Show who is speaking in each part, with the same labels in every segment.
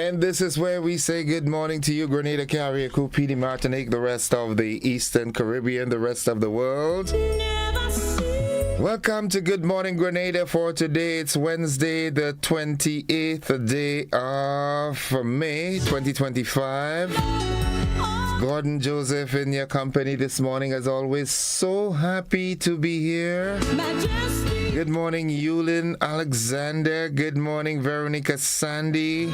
Speaker 1: And this is where we say good morning to you, Grenada, Carriacou, PD, Martinique, the rest of the Eastern Caribbean, the rest of the world. Welcome to Good Morning Grenada for today. It's Wednesday, the 28th day of May, 2025. Gordon Joseph in your company this morning, as always. So happy to be here. Good morning, Yulin Alexander. Good morning, Veronica Sandy.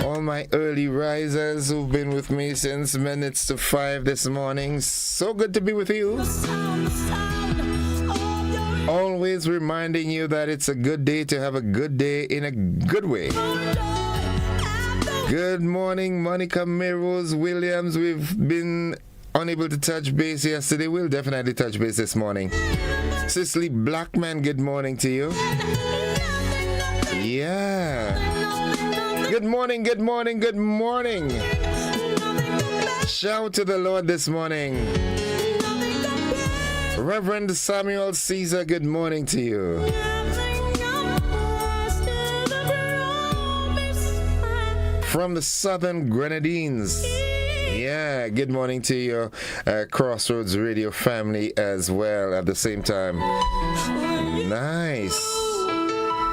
Speaker 1: All my early risers who've been with me since minutes to 5 this morning. So good to be with you. Always reminding you that it's a good day to have a good day in a good way. Good morning, Monica Meros Williams. We've been unable to touch base yesterday. We'll definitely touch base this morning. Cicely Blackman, good morning to you. Yeah. Good morning, good morning, good morning. Shout to the Lord this morning. Reverend Samuel Caesar, good morning to you. From the Southern Grenadines. Yeah, good morning to your Crossroads Radio family as well at the same time. Nice.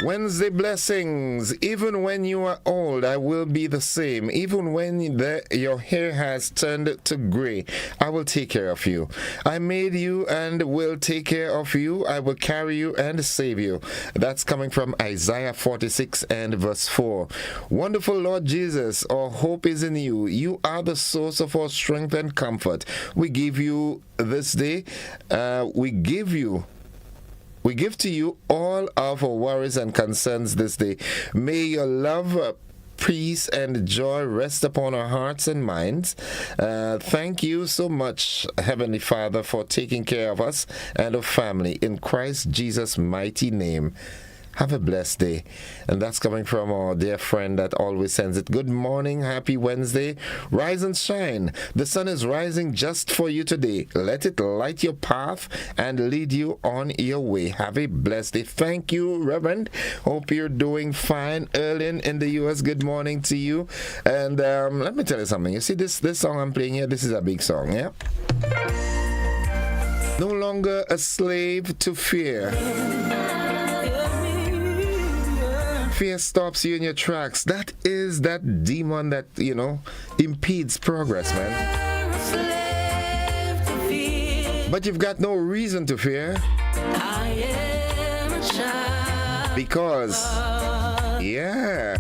Speaker 1: Wednesday blessings. Even when you are old, I will be the same. Even when your hair has turned to gray, I will take care of you. I made you and will take care of you. I will carry you and save you. That's coming from Isaiah 46 and verse 4. Wonderful Lord Jesus, our hope is in you. You are the source of our strength and comfort. We give you this day. We give to you all of our worries and concerns this day. May your love, peace, and joy rest upon our hearts and minds. Thank you so much, Heavenly Father, for taking care of us and our family. In Christ Jesus' mighty name. Have a blessed day. And that's coming from our dear friend that always sends it. Good morning, happy Wednesday. Rise and shine. The sun is rising just for you today. Let it light your path and lead you on your way. Have a blessed day. Thank you, Reverend. Hope you're doing fine. Erlin in the U.S., good morning to you. And let me tell you something. You see this song I'm playing here? This is a big song, yeah? No longer a slave to fear. Fear stops you in your tracks. That is that demon that, impedes progress, man. But you've got no reason to fear. Because, yeah.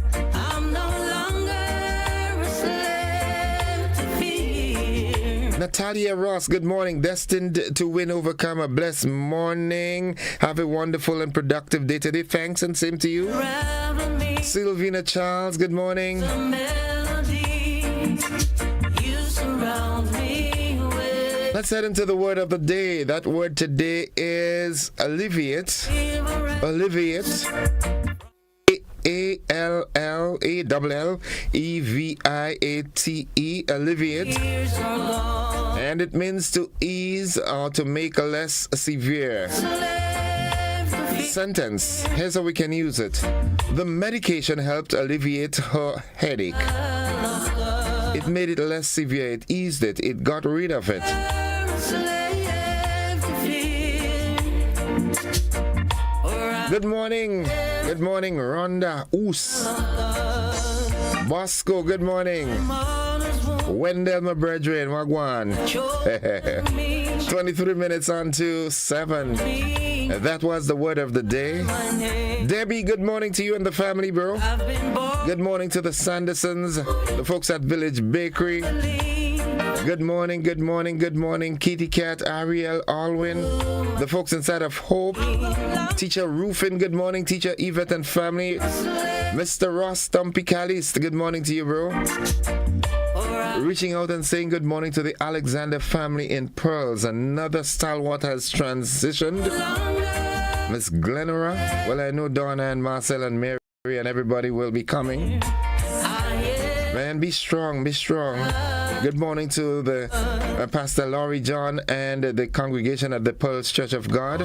Speaker 1: Natalia Ross, good morning. Destined to win, overcome. A blessed morning. Have a wonderful and productive day today. Thanks, and same to you. Sylvina Charles, good morning. Let's head into the word of the day. That word today is alleviate. Alleviate. Alleviate. Alleviate. And it means to ease or to make less severe. Sentence. Here's how we can use it. The medication helped alleviate her headache. It made it less severe. It eased it. It got rid of it. Good morning. Good morning, Rhonda Oos. Bosco, good morning. Wendell, my brethren, Wagwan. 23 minutes on to 7. That was the word of the day. Debbie, good morning to you and the family, bro. Good morning to the Sandersons, the folks at Village Bakery. Good morning, good morning, good morning, Kitty Cat, Ariel, Alwyn, the folks inside of Hope. Teacher Rufin, good morning. Teacher Yvette and family. Mr. Ross Stumpy Calist, good morning to you, bro. Reaching out and saying good morning to the Alexander family in Pearls. Another stalwart has transitioned. Miss Glenora. Well, I know Donna and Marcel and Mary and everybody will be coming. Man, be strong, be strong. Good morning to the Pastor Laurie John and the congregation at the Pearls Church of God.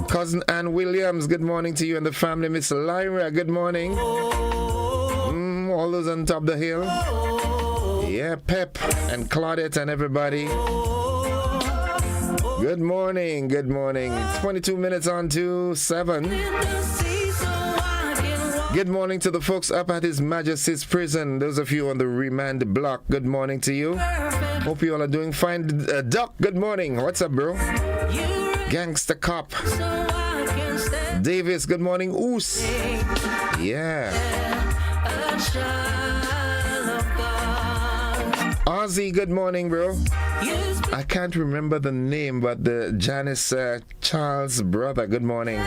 Speaker 1: Cousin Ann Williams, good morning to you and the family. Miss Lyra, good morning. all those on top of the hill. Yeah, Pep and Claudette and everybody. Good morning, good morning. 22 minutes on to 7. Good morning to the folks up at His Majesty's Prison. Those of you on the remand block, good morning to you. Hope you all are doing fine. Doc, good morning. What's up, bro? Gangster Cop. Davis, good morning. Oos. Yeah. Ozzy, good morning, bro. I can't remember the name, but the Janice Charles' brother, good morning.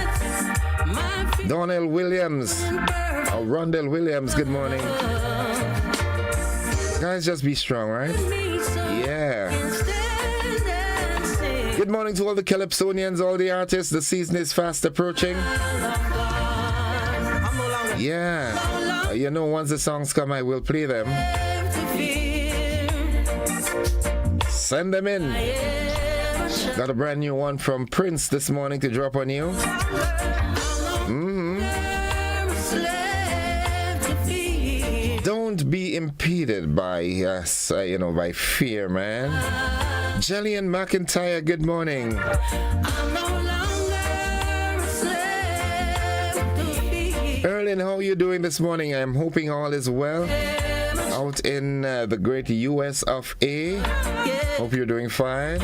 Speaker 1: Donnell Williams, or Rondell Williams, good morning. Guys, just be strong, right? Yeah. Good morning to all the Calypsonians, all the artists. The season is fast approaching. Yeah. You know, once the songs come, I will play them. Send them in. Got a brand new one from Prince this morning to drop on you. Don't be impeded by by fear, man. Jillian McIntyre, good morning. Erlyn, how are you doing this morning? I'm hoping all is well out in the great US of A. Hope you're doing fine.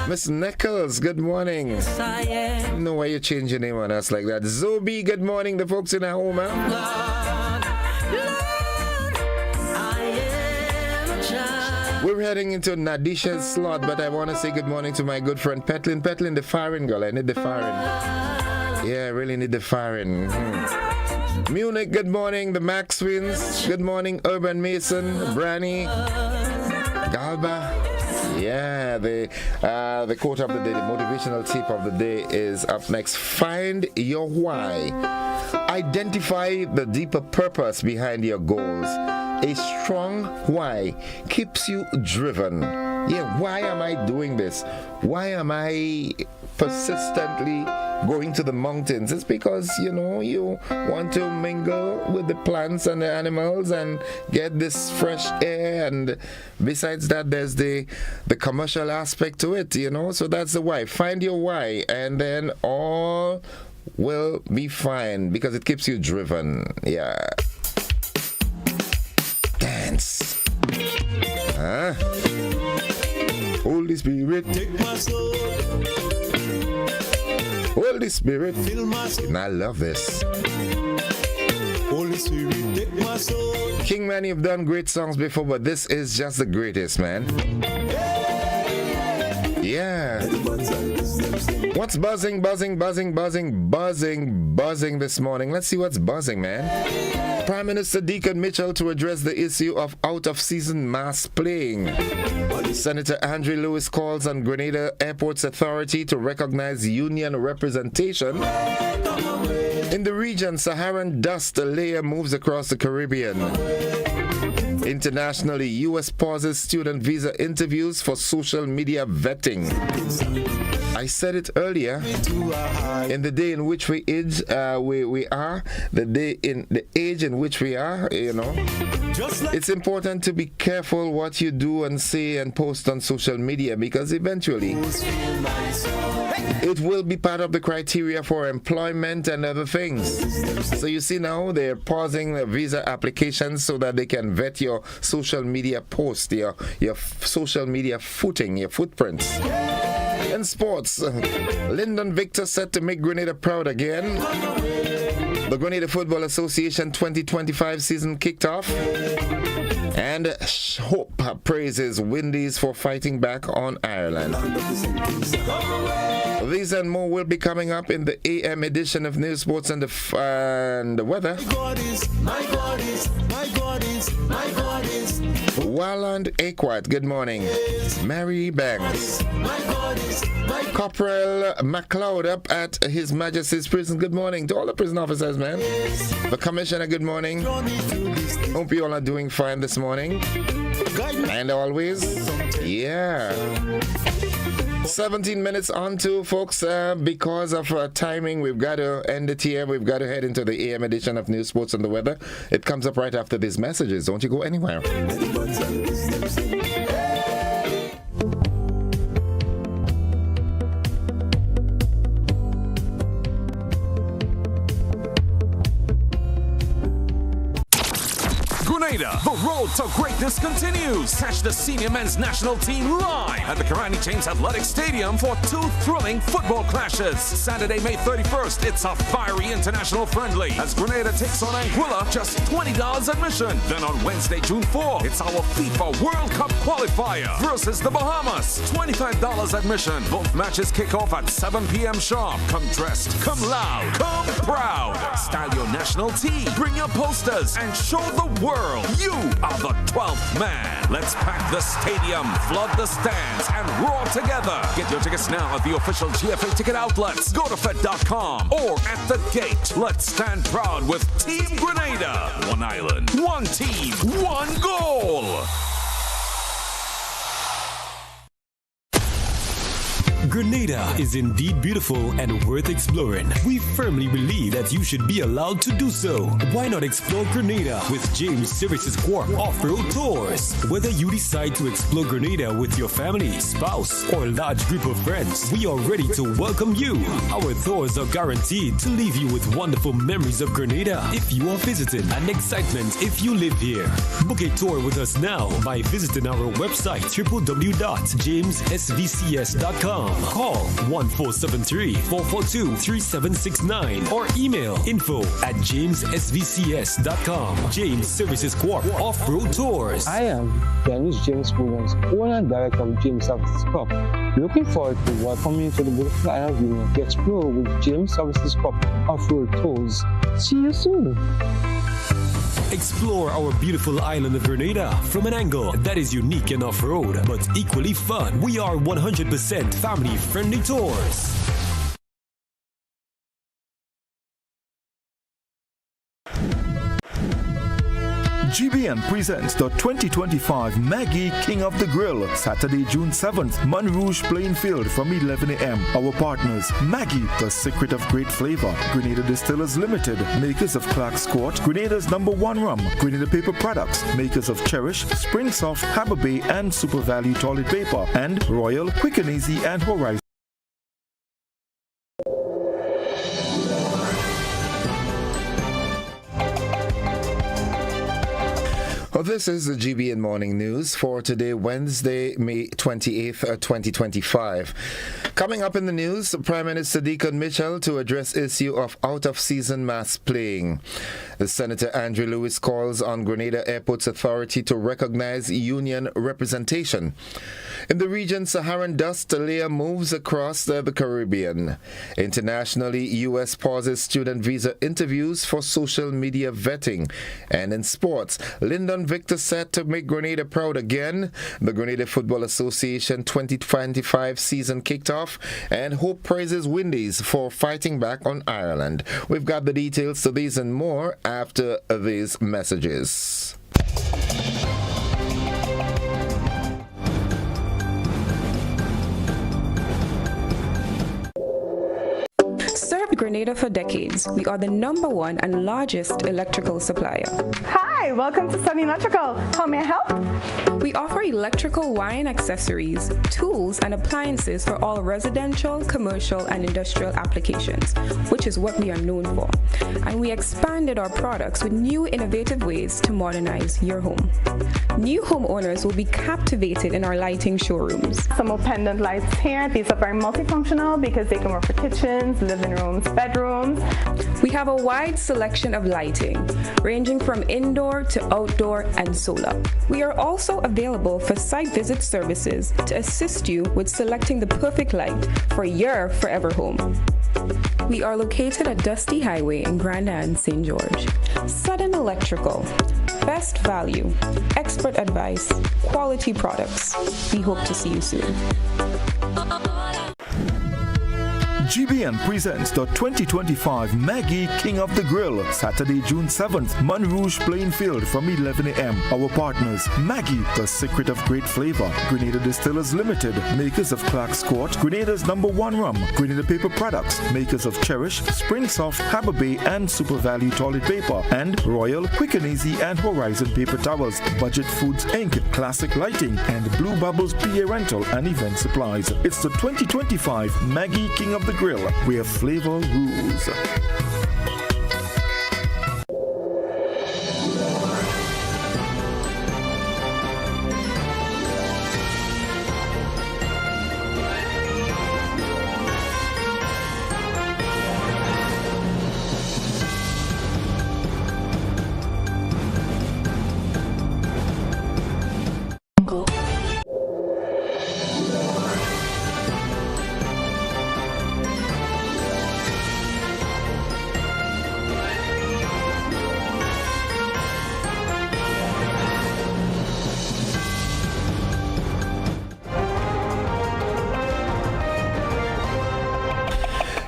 Speaker 1: Miss Nichols, good morning. I don't know why you change your name on us like that. Zobi, good morning. The folks in our home, We're heading into Nadisha's slot, but I want to say good morning to my good friend Petlin. Petlin, the firing girl. I need the firing. Yeah, I really need the firing. Munich, good morning. The Max Twins, good morning. Urban Mason, Branny, Galba. Yeah, the quote of the day, the motivational tip of the day is up next. Find your why. Identify the deeper purpose behind your goals. A strong why keeps you driven. Yeah, why am I doing this? Why am I persistently going to the mountains? It's because, you want to mingle with the plants and the animals and get this fresh air. And besides that, there's the commercial aspect to it, So that's the why. Find your why, and then all will be fine because it keeps you driven. Yeah. Dance. Holy Spirit, take my soul. Holy Spirit, fill my soul. And I love this. Holy Spirit, take my soul. King Man, you've done great songs before, but this is just the greatest, man. Yeah. What's buzzing this morning? Let's see what's buzzing, man. Prime Minister Deacon Mitchell to address the issue of out-of-season mass playing. Senator Andrew Lewis calls on Grenada Airports Authority to recognize union representation. In the region, Saharan dust layer moves across the Caribbean. Internationally, U.S. pauses student visa interviews for social media vetting. I said it earlier. In the day in which we age, we are, the age in which we are, it's important to be careful what you do and say and post on social media, because eventually it will be part of the criteria for employment and other things. So you see now they're pausing the visa applications so that they can vet your social media post, your social media footing, your footprints. In sports, Lyndon Victor set to make Grenada proud again. The Grenada Football Association 2025 season kicked off. And Hope praises Windies for fighting back on Ireland. These and more will be coming up in the AM edition of News, Sports and the Weather. Walland Aquat, good morning. Mary Banks. Corporal MacLeod up at His Majesty's Prison, good morning to all the prison officers, man. The Commissioner, good morning. Hope you all are doing fine this morning. And always, yeah. 17 minutes on to, folks. Because of timing, we've got to end it here. We've got to head into the AM edition of News, Sports, and the Weather. It comes up right after these messages. Don't you go anywhere.
Speaker 2: Grenada, the road to greatness continues. Catch the senior men's national team live at the Karani James Athletic Stadium for 2 thrilling football clashes. Saturday, May 31st, it's a fiery international friendly as Grenada takes on Anguilla, just $20 admission. Then on Wednesday, June 4, it's our FIFA World Cup qualifier versus the Bahamas, $25 admission. Both matches kick off at 7 p.m. sharp. Come dressed, come loud, come proud. Style your national team, bring your posters, and show the world you are the 12th man. Let's pack the stadium, flood the stands, and roar together. Get your tickets now at the official GFA ticket outlets. Go to Fed.com or at the gate. Let's stand proud with Team Grenada. One island, one team, one goal.
Speaker 3: Grenada is indeed beautiful and worth exploring. We firmly believe that you should be allowed to do so. Why not explore Grenada with James Services Corp Off-Road Tours? Whether you decide to explore Grenada with your family, spouse, or large group of friends, we are ready to welcome you. Our tours are guaranteed to leave you with wonderful memories of Grenada if you are visiting and excitement if you live here. Book a tour with us now by visiting our website www.jamessvcs.com. Call 1473-442-3769 or email info@jamessvcs.com. James Services Corp Off-Road Tours.
Speaker 4: I am Dennis James Williams, owner and director of James Services Corp. Looking forward to welcoming you to the beautiful island of Union to explore with James Services Corp Off-Road Tours. See you soon.
Speaker 3: Explore our beautiful island of Grenada from an angle that is unique and off-road, but equally fun. We are 100% family-friendly tours.
Speaker 5: GBN presents the 2025 Maggie King of the Grill, Saturday, June 7th, Montrouge Plainfield from 11 a.m. Our partners, Maggie, the secret of great flavor, Grenada Distillers Limited, makers of Clark's Court, Grenada's #1 rum, Grenada Paper Products, makers of Cherish, Spring Soft, Harbour Bay, and Super Value Toilet Paper, and Royal, Quick and Easy, and Horizon.
Speaker 1: Well, this is the GBN Morning News for today, Wednesday, May 28th, 2025. Coming up in the news, Prime Minister Deacon Mitchell to address issue of out-of-season mass playing. Senator Andrew Lewis calls on Grenada Airports Authority to recognize union representation. In the region, Saharan dust layer moves across the Caribbean. Internationally, U.S. pauses student visa interviews for social media vetting. And in sports, Lyndon Victor set to make Grenada proud again. The Grenada Football Association 2025 season kicked off, and Hope praises Windies for fighting back on Ireland. We've got the details to these and more after these messages.
Speaker 6: Served Grenada for decades. We are the #1 and largest electrical supplier.
Speaker 7: Hi, welcome to Sunny Electrical. How may I help?
Speaker 6: We offer electrical wire and accessories, tools, and appliances for all residential, commercial, and industrial applications, which is what we are known for. And we expanded our products with new innovative ways to modernize your home. New homeowners will be captivated in our lighting showrooms.
Speaker 7: Some more pendant lights here. These are very multifunctional because they can work for kitchens, living rooms, bedrooms.
Speaker 6: We have a wide selection of lighting, ranging from indoor to outdoor and solar. We are also available for site visit services to assist you with selecting the perfect light for your forever home. We are located at Dusty Highway in Grenada, St. George. Sudden Electrical. Best value, expert advice, quality products. We hope to see you soon.
Speaker 5: GBN presents the 2025 Maggie King of the Grill, Saturday, June 7th, Montrouge Plainfield from 11 a.m. Our partners, Maggie, the secret of great flavor, Grenada Distillers Limited, makers of Clark's Court, Grenada's #1 rum, Grenada Paper Products, makers of Cherish, Spring Soft, Harbour Bay, and Super Value Toilet Paper, and Royal, Quick and Easy, and Horizon Paper Towels, Budget Foods Inc., Classic Lighting, and Blue Bubbles PA Rental and Event Supplies. It's the 2025 Maggie King of the Grill, where flavor rules.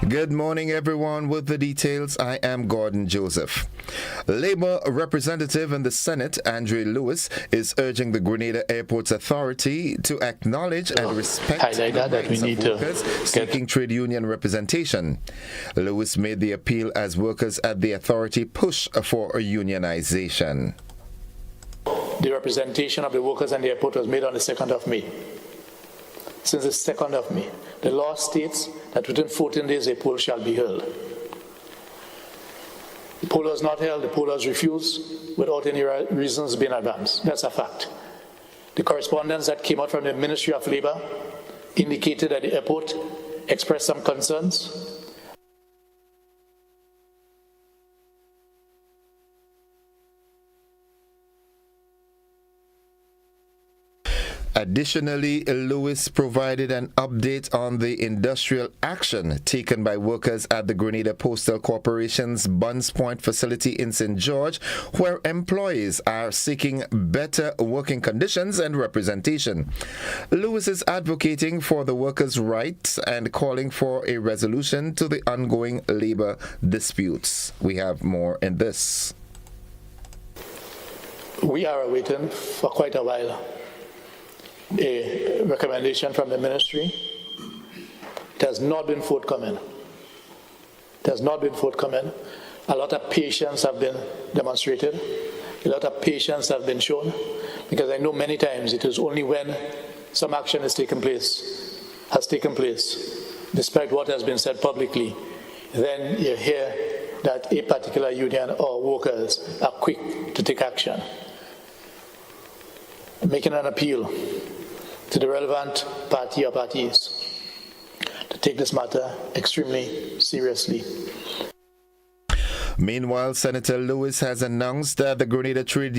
Speaker 1: Good morning, everyone. With the details, I am Gordon Joseph. Labour representative in the Senate, Andre Lewis, is urging the Grenada Airports Authority to acknowledge and respect the rights of workers seeking trade union representation. Lewis made the appeal as workers at the authority push for a unionization.
Speaker 8: The representation of the workers at the airport was made on the 2nd of May. Since the 2nd of May, the law states that within 14 days a poll shall be held. The poll was not held, the poll was refused without any reasons being advanced. That's a fact. The correspondence that came out from the Ministry of Labour indicated that the airport expressed some concerns.
Speaker 1: Additionally, Lewis provided an update on the industrial action taken by workers at the Grenada Postal Corporation's Buns Point facility in St. George, where employees are seeking better working conditions and representation. Lewis is advocating for the workers' rights and calling for a resolution to the ongoing labor disputes. We have more in this.
Speaker 8: We are waiting for quite a while a recommendation from the ministry. It has not been forthcoming. It has not been forthcoming. A lot of patience have been demonstrated. A lot of patience have been shown, because I know many times it is only when some action has taken place, despite what has been said publicly, then you hear that a particular union or workers are quick to take action. Making an appeal to the relevant party or parties to take this matter extremely seriously.
Speaker 1: Meanwhile, Senator Lewis has announced that the Grenada Trades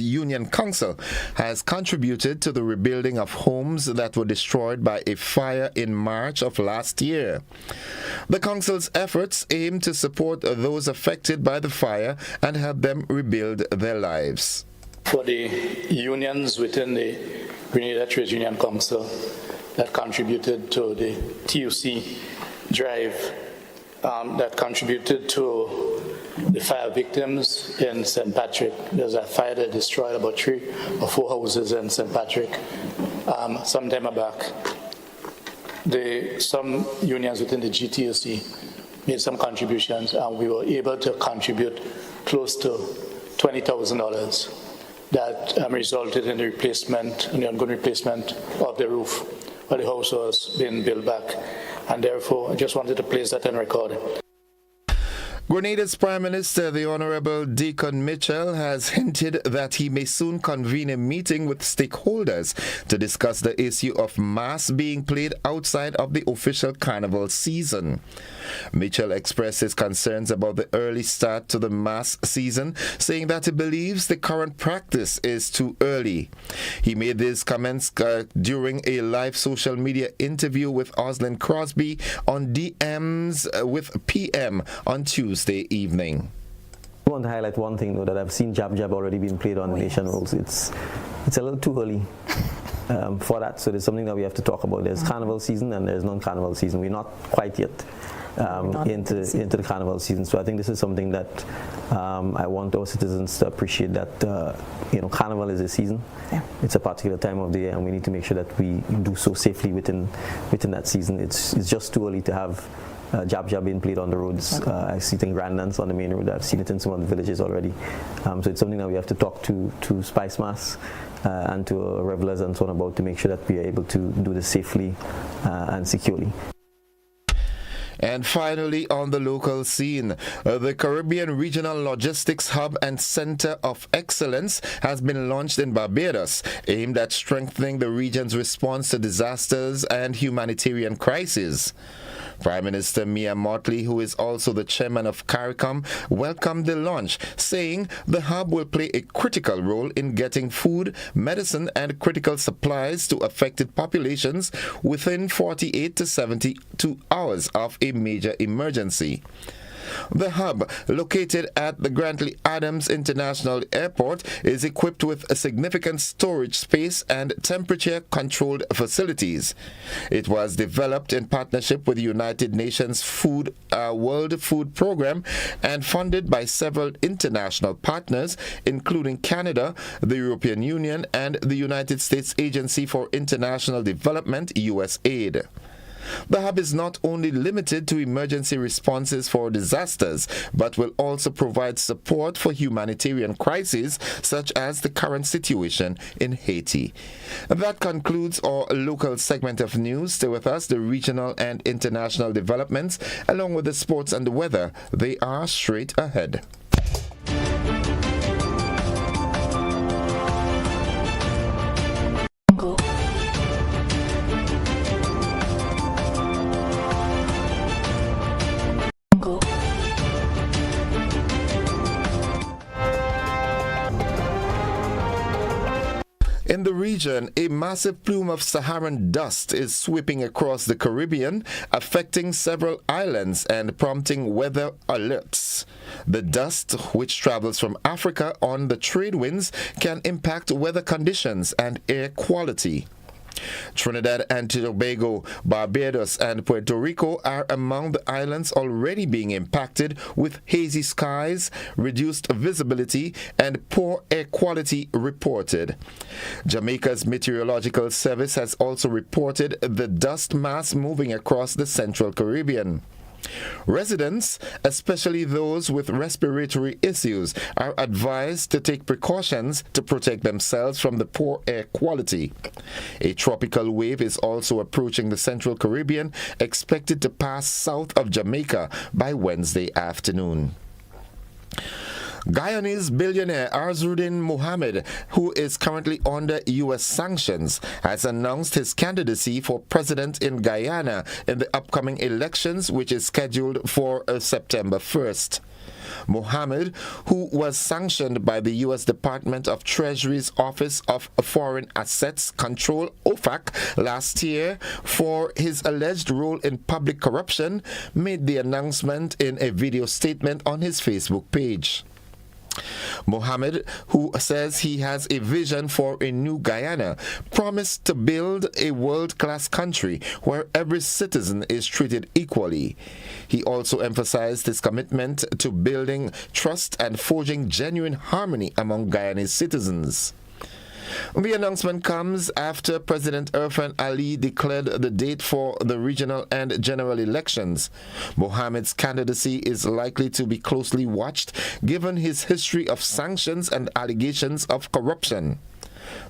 Speaker 1: Union Council has contributed to the rebuilding of homes that were destroyed by a fire in March of last year. The council's efforts aim to support those affected by the fire and help them rebuild their lives.
Speaker 8: For the unions within the Grenada Trades Union Council that contributed to the TUC drive, that contributed to the fire victims in St. Patrick. There's a fire that destroyed about 3 or 4 houses in St. Patrick some time back. Some unions within the GTUC made some contributions, and we were able to contribute close to $20,000 that resulted in the replacement, in the ongoing replacement of the roof where the house was being built back. And therefore, I just wanted to place that on record.
Speaker 1: Grenada's Prime Minister, the Honorable Deacon Mitchell, has hinted that he may soon convene a meeting with stakeholders to discuss the issue of mass being played outside of the official carnival season. Mitchell expressed his concerns about the early start to the mass season, saying that he believes the current practice is too early. He made these comments during a live social media interview with Oslin Crosby on DMs with PM on Tuesday evening.
Speaker 9: I want to highlight one thing though, that I've seen Jab Jab already being played on Nation Rules. It's a little too early. for that. So there's something that we have to talk about. There's carnival season and there's non-carnival season. We're not quite yet into the carnival season. So I think this is something that I want our citizens to appreciate, that carnival is a season. Yeah. It's a particular time of the year, and we need to make sure that we do so safely within that season. It's just too early to have jab being played on the roads. I see it in Grenada on the main road. I've seen it in some of the villages already. So it's something that we have to talk to Spice Mass and to revelers and so on about, to make sure that we are able to do this safely and securely.
Speaker 1: And finally, on the local scene, the Caribbean Regional Logistics Hub and Center of Excellence has been launched in Barbados, aimed at strengthening the region's response to disasters and humanitarian crises. Prime Minister Mia Mottley, who is also the chairman of CARICOM, welcomed the launch, saying the hub will play a critical role in getting food, medicine, and critical supplies to affected populations within 48 to 72 hours of a major emergency. The hub, located at the Grantley Adams International Airport, is equipped with a significant storage space and temperature-controlled facilities. It was developed in partnership with the United Nations World Food Programme and funded by several international partners, including Canada, the European Union, and the United States Agency for International Development, USAID. The hub is not only limited to emergency responses for disasters, but will also provide support for humanitarian crises, such as the current situation in Haiti. That concludes our local segment of news. Stay with us. The regional and international developments, along with the sports and the weather, they are straight ahead. In the region, a massive plume of Saharan dust is sweeping across the Caribbean, affecting several islands and prompting weather alerts. The dust, which travels from Africa on the trade winds, can impact weather conditions and air quality. Trinidad and Tobago, Barbados, and Puerto Rico are among the islands already being impacted with hazy skies, reduced visibility, and poor air quality reported. Jamaica's Meteorological Service has also reported the dust mass moving across the Central Caribbean. Residents, especially those with respiratory issues, are advised to take precautions to protect themselves from the poor air quality. A tropical wave is also approaching the Central Caribbean, expected to pass south of Jamaica by Wednesday afternoon. Guyanese billionaire Azruddin Mohammed, who is currently under U.S. sanctions, has announced his candidacy for president in Guyana in the upcoming elections, which is scheduled for September 1st. Mohammed, who was sanctioned by the U.S. Department of Treasury's Office of Foreign Assets Control, OFAC, last year for his alleged role in public corruption, made the announcement in a video statement on his Facebook page. Mohammed, who says he has a vision for a new Guyana, promised to build a world-class country where every citizen is treated equally. He also emphasized his commitment to building trust and forging genuine harmony among Guyanese citizens. The announcement comes after President Irfan Ali declared the date for the regional and general elections. Mohammed's candidacy is likely to be closely watched given his history of sanctions and allegations of corruption.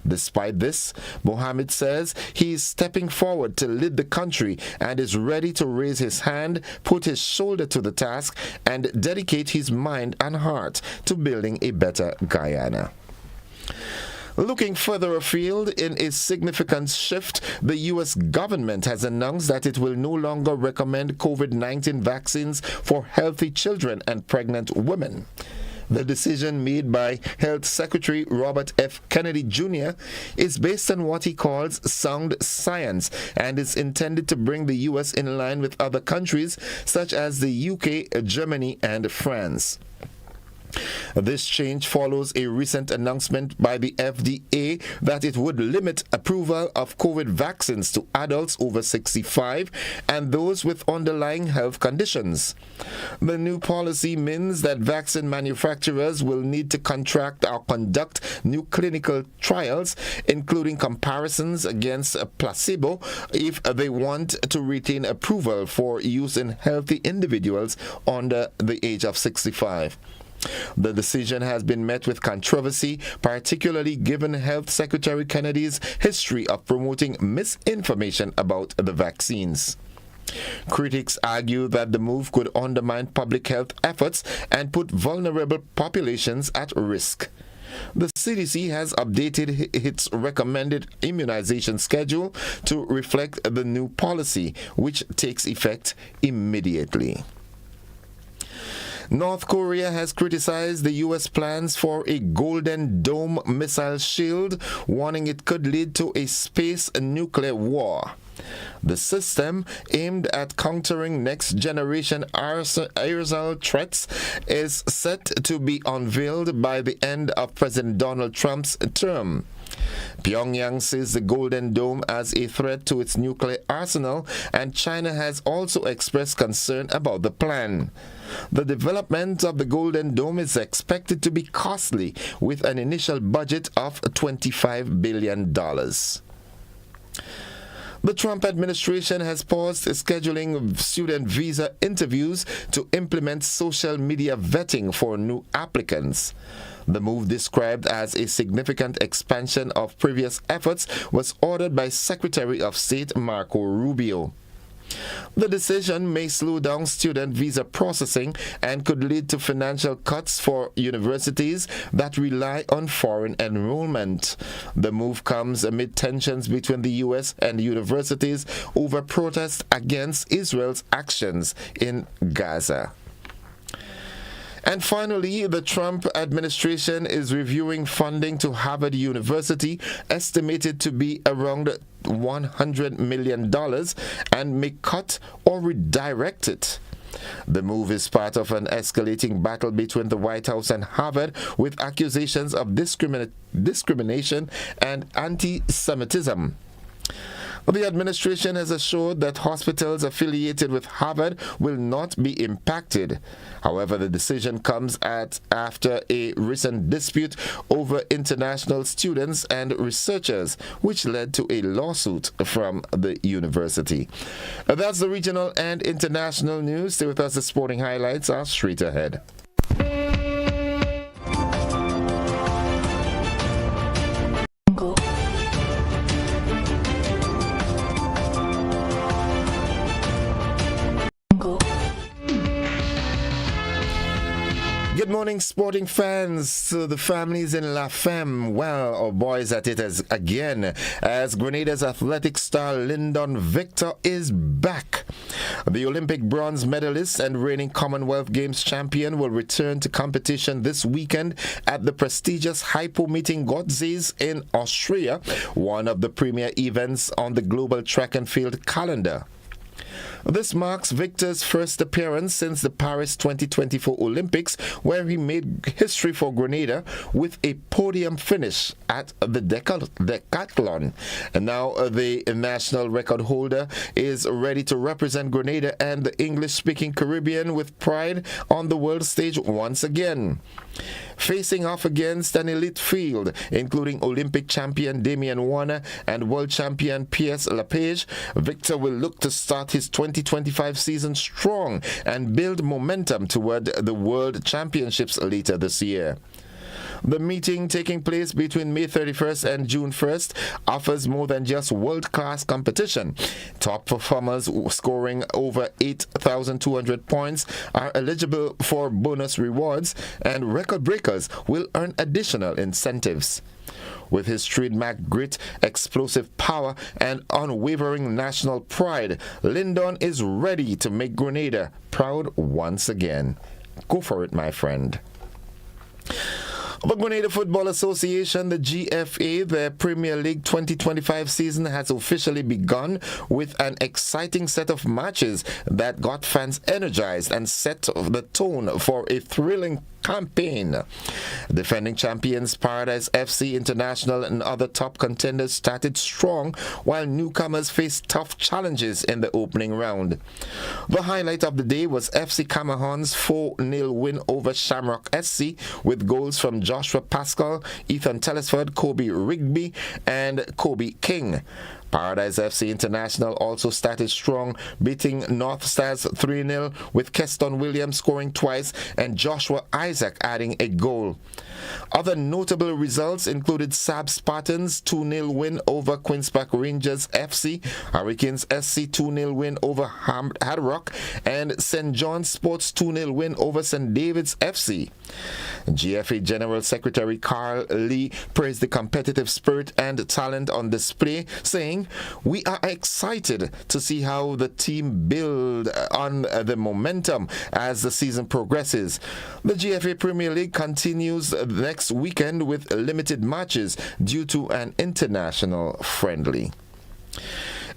Speaker 1: Despite this, Mohammed says he is stepping forward to lead the country and is ready to raise his hand, put his shoulder to the task, and dedicate his mind and heart to building a better Guyana. Looking further afield, in a significant shift, the U.S. government has announced that it will no longer recommend COVID-19 vaccines for healthy children and pregnant women. The decision made by Health Secretary Robert F. Kennedy Jr. is based on what he calls sound science and is intended to bring the U.S. in line with other countries such as the UK, Germany, and France. This change follows a recent announcement by the FDA that it would limit approval of COVID vaccines to adults over 65 and those with underlying health conditions. The new policy means that vaccine manufacturers will need to contract or conduct new clinical trials, including comparisons against a placebo, if they want to retain approval for use in healthy individuals under the age of 65. The decision has been met with controversy, particularly given Health Secretary Kennedy's history of promoting misinformation about the vaccines. Critics argue that the move could undermine public health efforts and put vulnerable populations at risk. The CDC has updated its recommended immunization schedule to reflect the new policy, which takes effect immediately. North Korea has criticized the U.S. plans for a Golden Dome missile shield, warning it could lead to a space nuclear war. The system, aimed at countering next-generation aerosol threats, is set to be unveiled by the end of President Donald Trump's term. Pyongyang sees the Golden Dome as a threat to its nuclear arsenal, and China has also expressed concern about the plan. The development of the Golden Dome is expected to be costly, with an initial budget of $25 billion. The Trump administration has paused scheduling student visa interviews to implement social media vetting for new applicants. The move, described as a significant expansion of previous efforts, was ordered by Secretary of State Marco Rubio. The decision may slow down student visa processing and could lead to financial cuts for universities that rely on foreign enrollment. The move comes amid tensions between the U.S. and universities over protests against Israel's actions in Gaza. And finally, the Trump administration is reviewing funding to Harvard University, estimated to be around $100 million, and may cut or redirect it. The move is part of an escalating battle between the White House and Harvard, with accusations of discrimination and anti-Semitism. The administration has assured that hospitals affiliated with Harvard will not be impacted. However, the decision comes after a recent dispute over international students and researchers, which led to a lawsuit from the university. That's the regional and international news. Stay with us. The sporting highlights are straight ahead. Good morning, sporting fans. To the families in La Femme, well, or boys at it again, as Grenada's athletic star Lyndon Victor is back. The Olympic bronze medalist and reigning Commonwealth Games champion will return to competition this weekend at the prestigious Hypo Meeting Godzes in Austria, one of the premier events on the global track and field calendar. This marks Victor's first appearance since the Paris 2024 Olympics, where he made history for Grenada with a podium finish at the decathlon. And now the national record holder is ready to represent Grenada and the English-speaking Caribbean with pride on the world stage once again. Facing off against an elite field, including Olympic champion Damian Warner and world champion Piers Lapage, Victor will look to start his 2025 season strong and build momentum toward the World Championships later this year. The meeting, taking place between May 31st and June 1st, offers more than just world-class competition. Top performers scoring over 8,200 points are eligible for bonus rewards, and record breakers will earn additional incentives. With his trademark grit, explosive power, and unwavering national pride, Lyndon is ready to make Grenada proud once again. Go for it, my friend. The Grenada Football Association, the GFA, their Premier League 2025 season has officially begun with an exciting set of matches that got fans energized and set the tone for a thrilling campaign. Defending champions Paradise FC International and other top contenders started strong, while newcomers faced tough challenges in the opening round. The highlight of the day was FC Cameron's 4-0 win over Shamrock SC, with goals from Joshua Pascal, Ethan Telesford, Kobe Rigby, and Kobe King. Paradise FC International also started strong, beating North Stars 3-0, with Keston Williams scoring twice and Joshua Isaac adding a goal. Other notable results included Sab Spartans 2-0 win over Queen's Park Rangers FC, Hurricanes SC 2-0 win over Hard Rock, and St. John's Sports 2-0 win over St. David's FC. GFA General Secretary Carl Lee praised the competitive spirit and talent on display, saying, "We are excited to see how the team build on the momentum as the season progresses." The GFA Premier League continues next weekend with limited matches due to an international friendly.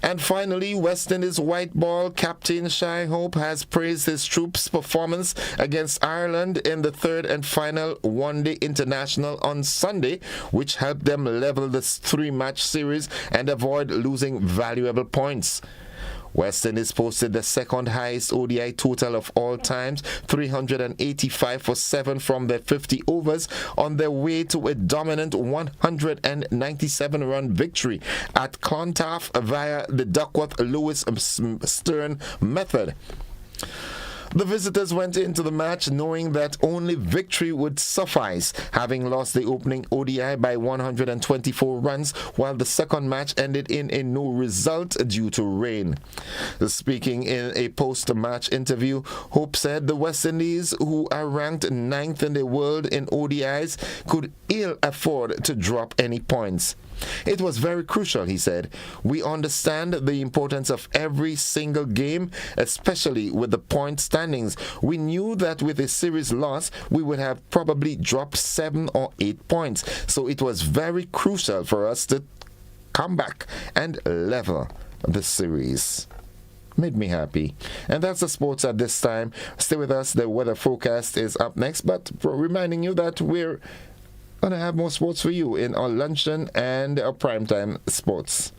Speaker 1: And finally, West Indies white ball captain Shai Hope has praised his troops' performance against Ireland in the third and final one-day international on Sunday, which helped them level this three-match series and avoid losing valuable points. West Indies posted the second highest ODI total of all times, 385 for 7 from their 50 overs, on their way to a dominant 197-run victory at Clontarf via the Duckworth-Lewis Stern method. The visitors went into the match knowing that only victory would suffice, having lost the opening ODI by 124 runs, while the second match ended in a no result due to rain. Speaking in a post-match interview, Hope said the West Indies, who are ranked 9th in the world in ODIs, could ill afford to drop any points. It was very crucial, he said. We understand the importance of every single game, especially with the point standings. We knew that with a series loss, we would have probably dropped 7 or 8 points. So it was very crucial for us to come back and level the series. Made me happy. And that's the sports at this time. Stay with us. The weather forecast is up next, but reminding you that we're going to have more sports for you in our luncheon and our primetime sports.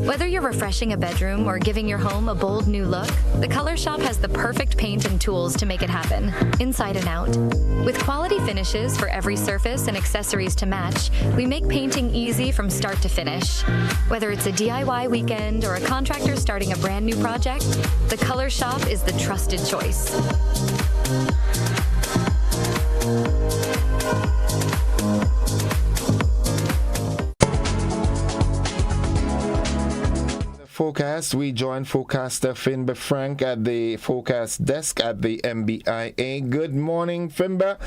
Speaker 10: Whether you're refreshing a bedroom or giving your home a bold new look, the Color Shop has the perfect paint and tools to make it happen, inside and out. With quality finishes for every surface and accessories to match, we make painting easy from start to finish. Whether it's a DIY weekend or a contractor starting a brand new project, the Color Shop is the trusted choice.
Speaker 1: Forecast. We join forecaster Finba Frank at the forecast desk at the MBIA. Good morning, Finba.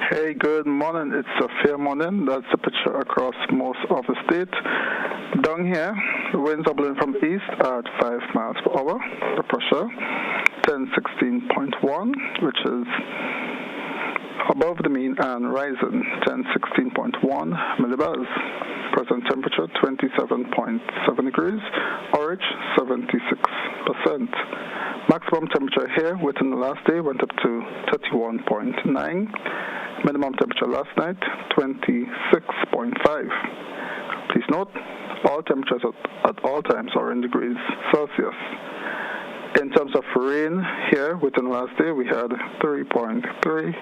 Speaker 11: Hey, good morning. It's a fair morning. That's the picture across most of the state. Down here, the winds are blowing from east at 5 miles per hour. The pressure, 1016.1, which is above the mean and rising, 1016.1 millibars. Present temperature 27.7 degrees, Orange 76%. Maximum temperature here within the last day went up to 31.9. Minimum temperature last night 26.5. Please note, all temperatures at all times are in degrees Celsius. In terms of rain here within the last day, we had 3.3.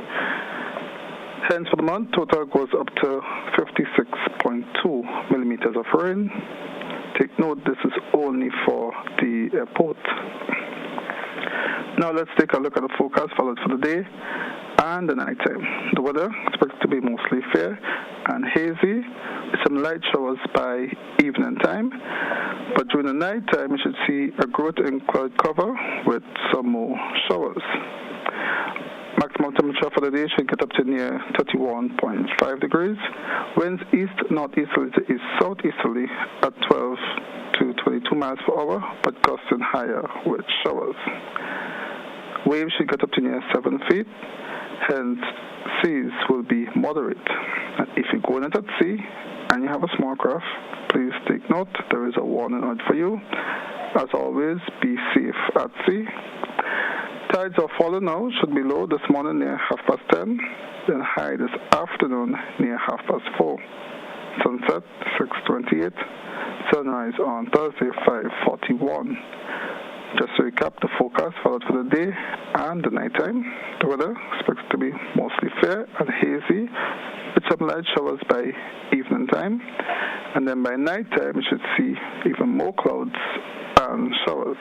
Speaker 11: Hence, for the month, total goes up to 56.2 millimeters of rain. Take note, this is only for the airport. Now let's take a look at the forecast followed for the day and the night time. The weather expected to be mostly fair and hazy, with some light showers by evening time. But during the night time, you should see a growth in cloud cover with some more showers. Maximum temperature for the day should get up to near 31.5 degrees. Winds east-northeasterly to east-southeasterly at 12 to 22 miles per hour, but gusting higher with showers. Waves should get up to near 7 feet, hence seas will be moderate. And if you're going out at sea, and you have a small craft, please take note. There is a warning out for you. As always, be safe at sea. Tides are falling now, should be low this morning near 10:30, then high this afternoon near 4:30. Sunset 6:28, sunrise on Thursday 5:41. Just to recap the forecast followed for the day and the nighttime. The weather expected to be mostly fair and hazy, with some light showers by evening time, and then by nighttime you should see even more clouds and showers.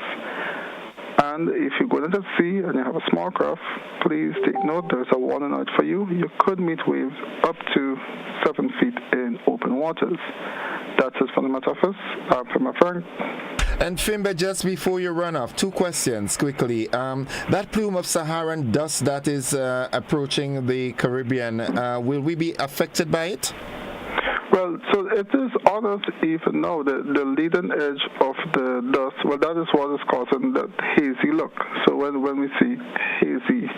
Speaker 11: And if you're going to the sea and you have a small craft, please take note, there's a warning out for you. You could meet waves up to 7 feet in open waters. That's it from the Met Office. I'm from my friend.
Speaker 1: And Fimba, just before you run off, 2 questions quickly. That plume of Saharan dust that is approaching the Caribbean, will we be affected by it?
Speaker 11: Well, so it is honest even now, the leading edge of the dust, well, that is what is causing that hazy look. So when we see hazy,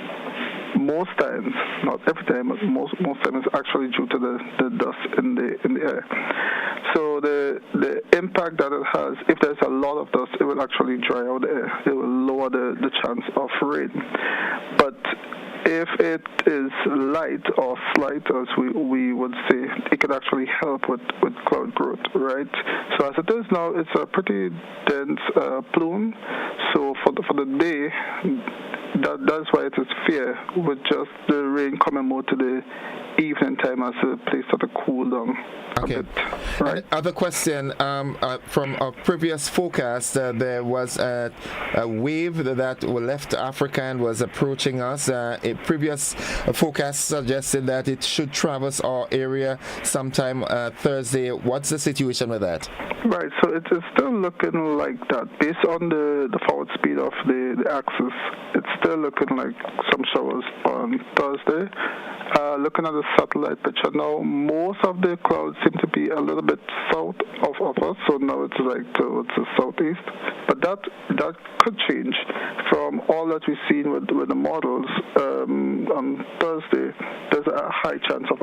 Speaker 11: most times, not every time, but most times it's actually due to the dust in the air. So the impact that it has, if there's a lot of dust, it will actually dry out the air. It will lower the chance of rain. But if it is light or slight, as we would say, it could actually help with cloud growth, right? So as it is now, it's a pretty dense plume. So for the day, that's why it is fair, with just the rain coming more to the evening time as the place to cool down a bit, right?
Speaker 1: Other question, from a previous forecast, there was a wave that left Africa and was approaching us. A previous forecast suggested that it should traverse our area sometime Thursday. What's the situation with that?
Speaker 11: Right, so it is still looking like that. Based on the forward speed of the axis, it's still looking like some showers on Thursday. Looking at the satellite picture now, most of the clouds seem to be a little bit south of us, so now it's like towards the southeast. But that could change from all that we've seen with the models. On Thursday, there's a high chance of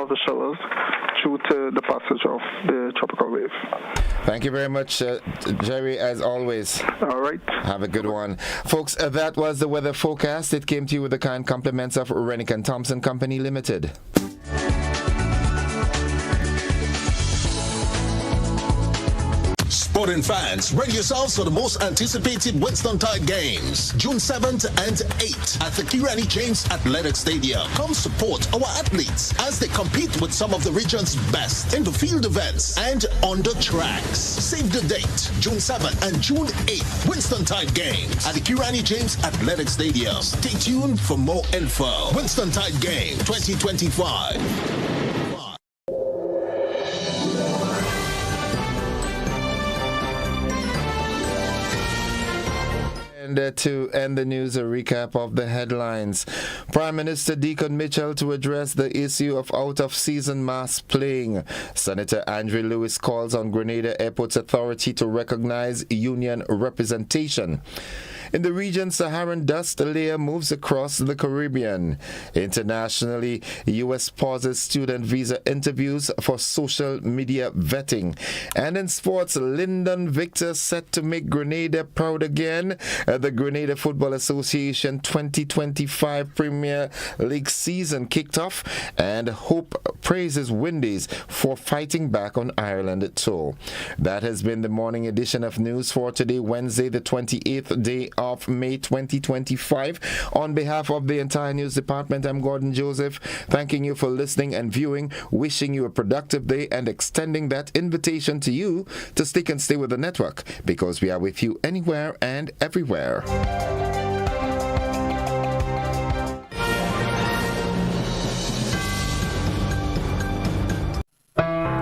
Speaker 11: the showers due to the passage of the tropical wave.
Speaker 1: Thank you very much, Jerry, as always.
Speaker 11: All right.
Speaker 1: Have a good one. Folks, that was the weather forecast. It came to you with the kind compliments of Rennick & Thompson Company Limited.
Speaker 12: Sporting fans, ready yourselves for the most anticipated Winston-Tide games, June 7th and 8th at the Kirani James Athletic Stadium. Come support our athletes as they compete with some of the region's best in the field events and on the tracks. Save the date, June 7th and June 8th, Winston-Tide games at the Kirani James Athletic Stadium. Stay tuned for more info. Winston-Tide Game 2025.
Speaker 1: And to end the news, a recap of the headlines. Prime Minister Deacon Mitchell to address the issue of out-of-season mass playing. Senator Andrew Lewis calls on Grenada Airports Authority to recognize union representation. In the region, Saharan dust layer moves across the Caribbean. Internationally, U.S. pauses student visa interviews for social media vetting. And in sports, Lyndon Victor set to make Grenada proud again. The Grenada Football Association 2025 Premier League season kicked off, and Hope praises Windies for fighting back on Ireland tour. That has been the morning edition of news for today, Wednesday, the 28th day of May 2025. On behalf of the entire news department, I'm Gordon Joseph, thanking you for listening and viewing, wishing you a productive day, and extending that invitation to you to stick and stay with the network, because we are with you anywhere and everywhere.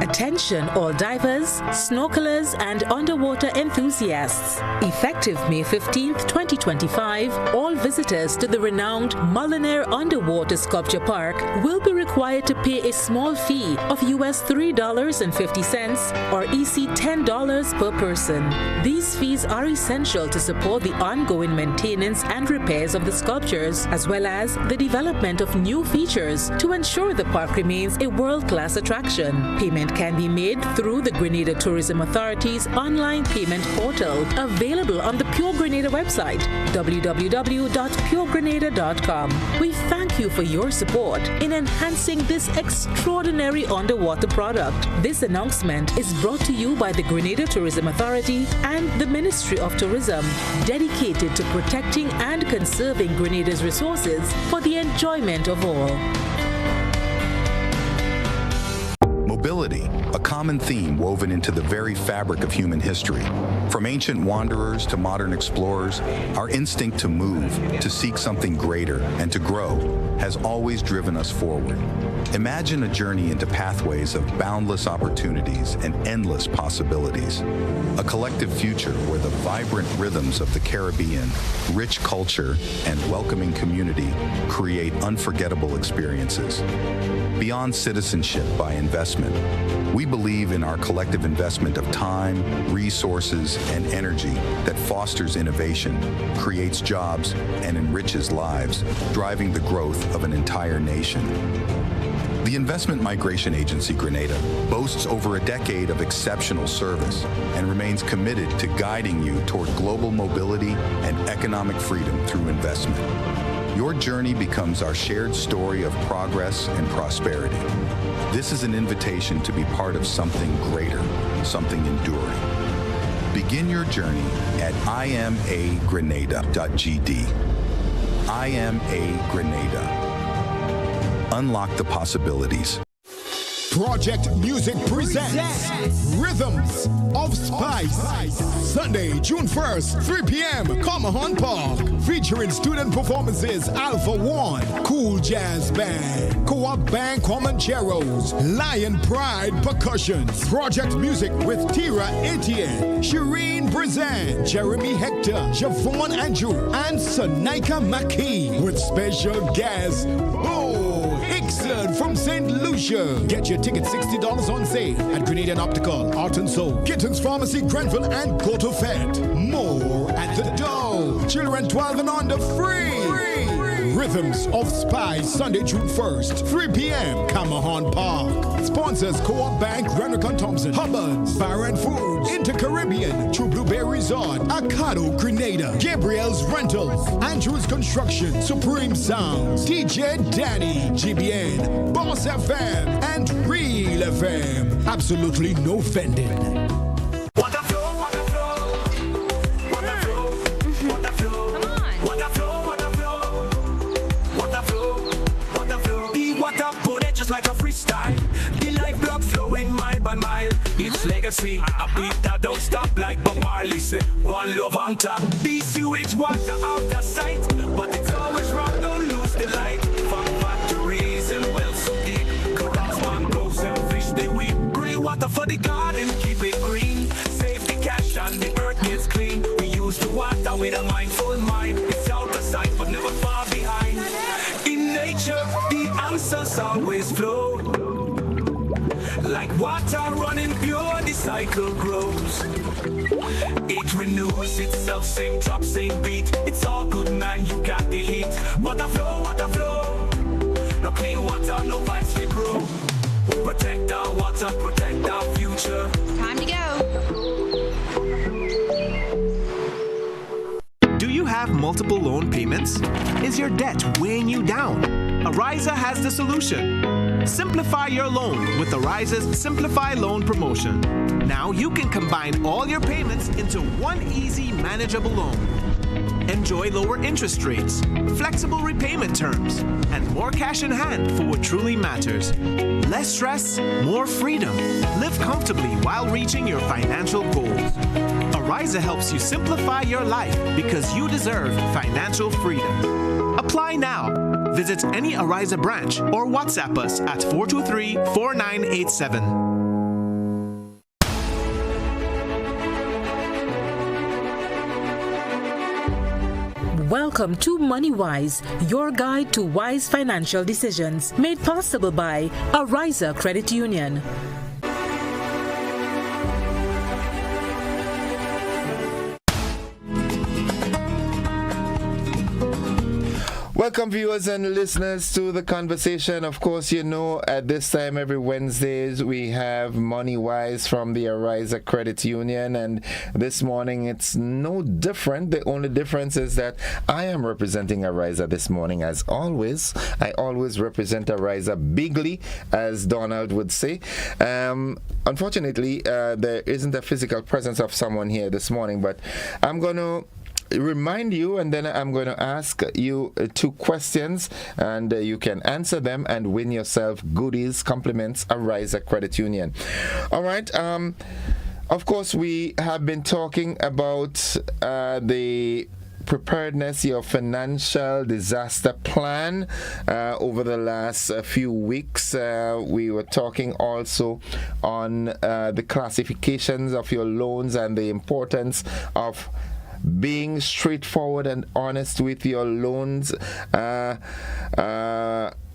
Speaker 13: Attention all divers, snorkelers and underwater enthusiasts. Effective May 15th, 2025, all visitors to the renowned Mullinaire Underwater Sculpture Park will be required to pay a small fee of US $3.50 or EC $10 per person. These fees are essential to support the ongoing maintenance and repairs of the sculptures, as well as the development of new features to ensure the park remains a world-class attraction. Payment can be be made through the Grenada Tourism Authority's online payment portal, available on the Pure Grenada website, www.puregrenada.com. We thank you for your support in enhancing this extraordinary underwater product. This announcement is brought to you by the Grenada Tourism Authority and the Ministry of Tourism, dedicated to protecting and conserving Grenada's resources for the enjoyment of all.
Speaker 14: Mobility, a common theme woven into the very fabric of human history. From ancient wanderers to modern explorers, our instinct to move, to seek something greater, and to grow has always driven us forward. Imagine a journey into pathways of boundless opportunities and endless possibilities. A collective future where the vibrant rhythms of the Caribbean, rich culture, and welcoming community create unforgettable experiences. Beyond citizenship by investment, we believe in our collective investment of time, resources, and energy that fosters innovation, creates jobs, and enriches lives, driving the growth of an entire nation. The Investment Migration Agency Grenada boasts over a decade of exceptional service and remains committed to guiding you toward global mobility and economic freedom through investment. Your journey becomes our shared story of progress and prosperity. This is an invitation to be part of something greater, something enduring. Begin your journey at imagrenada.gd. IMA Grenada. Unlock the possibilities.
Speaker 15: Project Music presents Rhythms of Spice. Sunday, June 1st, 3 p.m., Comahan Park. Featuring student performances Alpha One, Cool Jazz Band, Co-op Band Comancheros, Lion Pride Percussions. Project Music with Tira Etienne, Shireen Brizan, Jeremy Hector, Javon Andrew, and Sonika McKee. With special guests, Hickson from St. Lucia. Get your tickets $60 on sale at Grenadian Optical, Art and Soul, Gittins Pharmacy, Grenville, and Goto Fed. More at the door. Children 12 and under free. Rhythms of Spice, Sunday, June 1st, 3 p.m., Comahan Park. Sponsors Co-op Bank, Renwick & Thompson, Hubbard's, Fire and Foods, Inter-Caribbean, True Blueberry Resort, Acado Grenada, Gabriel's Rentals, Andrews Construction, Supreme Sounds, DJ Danny, GBN, Boss FM, and Real FM. Absolutely no vending.
Speaker 16: Like a freestyle, the life blood flowing mile by mile. It's legacy, a beat that don't stop like Bob Marley said. One love on top, DCUH water out of sight, but it's always wrong, don't lose the light. From factories and wells so deep, corals, mangroves and fish they weep. Green water for the garden, keep it green. Save the cash and the earth gets clean. We use the water with a mindful mind. It's out of sight but never far behind. In nature, the answers always flow. Like water running pure, the cycle grows. It renews itself, same drop, same beat. It's all good, man, you got the heat. Water flow, water flow. No clean water, no vibes we grow. Protect our water, protect our future.
Speaker 17: Time to go.
Speaker 18: Do you have multiple loan payments? Is your debt weighing you down? Ariza has the solution. Simplify your loan with Ariza's Simplify Loan promotion. Now you can combine all your payments into one easy, manageable loan. Enjoy lower interest rates, flexible repayment terms, and more cash in hand for what truly matters. Less stress, more freedom. Live comfortably while reaching your financial goals. Ariza helps you simplify your life because you deserve financial freedom. Apply now. Visit any Ariza branch or WhatsApp us at 423-4987.
Speaker 13: Welcome to MoneyWise, your guide to wise financial decisions, made possible by Ariza Credit Union.
Speaker 1: Welcome, viewers and listeners, to the conversation. Of course, you know, at this time every Wednesdays we have Money Wise from the Ariza Credit Union, and this morning it's no different. The only difference is that I am representing Ariza this morning. As always, I always represent Ariza bigly, as Donald would say. Unfortunately, there isn't a physical presence of someone here this morning, but I'm going to remind you, and then I'm going to ask you two questions, and you can answer them and win yourself goodies, compliments, Ariza Credit Union. All right. Of course, we have been talking about the preparedness, your financial disaster plan over the last few weeks. We were talking also on the classifications of your loans and the importance of being straightforward and honest with your loans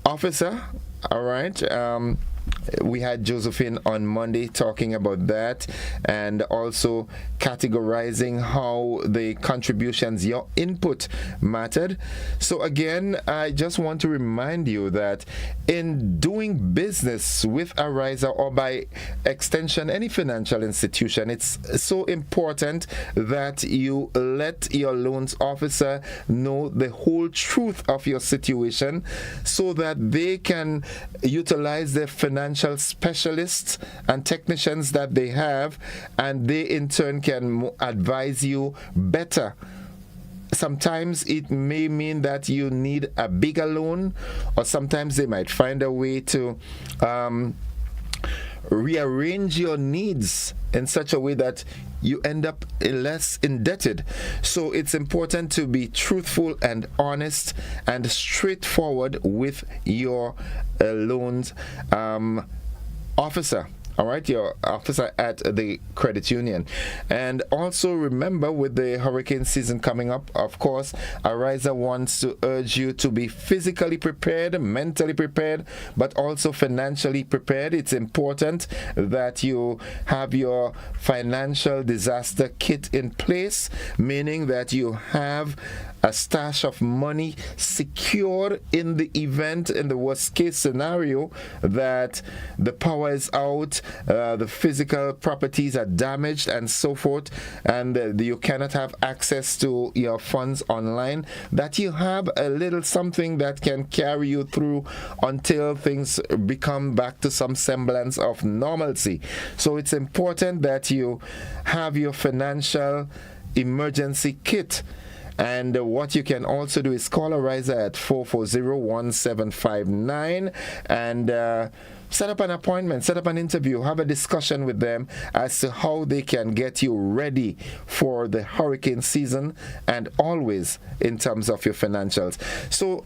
Speaker 1: officer. All right. We had Josephine on Monday talking about that, and also categorizing how the contributions, your input, mattered. So again, I just want to remind you that in doing business with Ariza, or by extension any financial institution, it's so important that you let your loans officer know the whole truth of your situation, so that they can utilize their financial specialists and technicians that they have, and they in turn can advise you better. Sometimes it may mean that you need a bigger loan, or sometimes they might find a way to rearrange your needs in such a way that you end up less indebted. So it's important to be truthful and honest and straightforward with your loans officer. All right, your officer at the credit union. And also remember, with the hurricane season coming up, of course, Ariza wants to urge you to be physically prepared, mentally prepared, but also financially prepared. It's important that you have your financial disaster kit in place, meaning that you have a stash of money secured in the event, in the worst case scenario, that the power is out, the physical properties are damaged and so forth, and you cannot have access to your funds online, that you have a little something that can carry you through until things become back to some semblance of normalcy. So it's important that you have your financial emergency kit. And what you can also do is call Ariza at 440-1759 and set up an appointment, set up an interview, have a discussion with them as to how they can get you ready for the hurricane season, and always in terms of your financials. So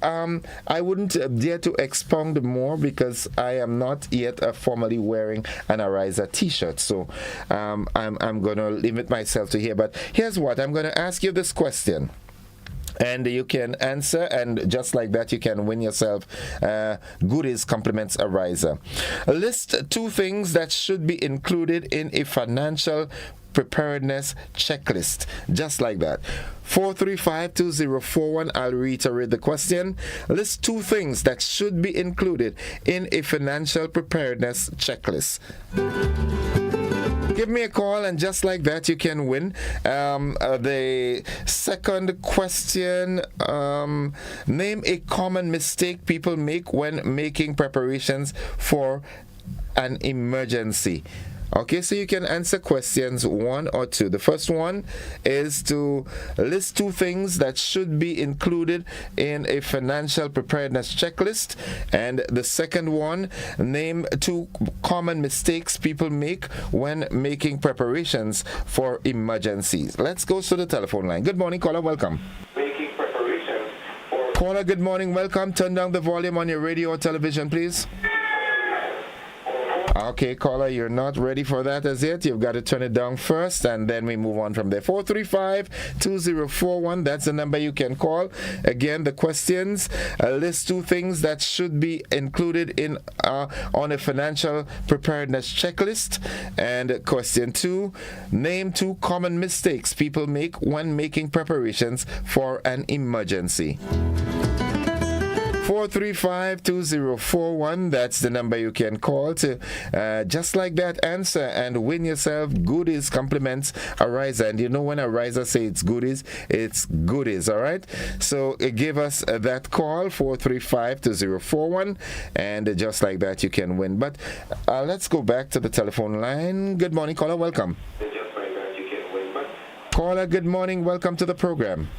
Speaker 1: I wouldn't dare to expound more, because I am not yet formally wearing an Ariza t-shirt. So I'm going to limit myself to here. But here's what, I'm going to ask you this question, and you can answer, and just like that you can win yourself goodies, compliments, Ariza. List two things that should be included in a financial preparedness checklist. Just like that. 435-2041. I'll reiterate the question. List two things that should be included in a financial preparedness checklist. Give me a call, and just like that you can win. The second question, name a common mistake people make when making preparations for an emergency. Okay, so you can answer questions 1 or 2. The first one is to list two things that should be included in a financial preparedness checklist. And the second one, name two common mistakes people make when making preparations for emergencies. Let's go to the telephone line. Good morning, caller. Welcome. Caller, good morning. Welcome. Turn down the volume on your radio or television, please. Okay, caller, you're not ready for that as yet. You've got to turn it down first, and then we move on from there. 435-2041, that's the number you can call. Again, the questions, list two things that should be included in on a financial preparedness checklist. And question 2, name two common mistakes people make when making preparations for an emergency. 435-2041. That's the number you can call to just like that answer and win yourself goodies, compliments, a riser. And you know when a riser say it's goodies, all right? So give us that call, 435-2041, and just like that you can win. But let's go back to the telephone line. Good morning, caller. Welcome. Caller, good morning. Welcome to the program.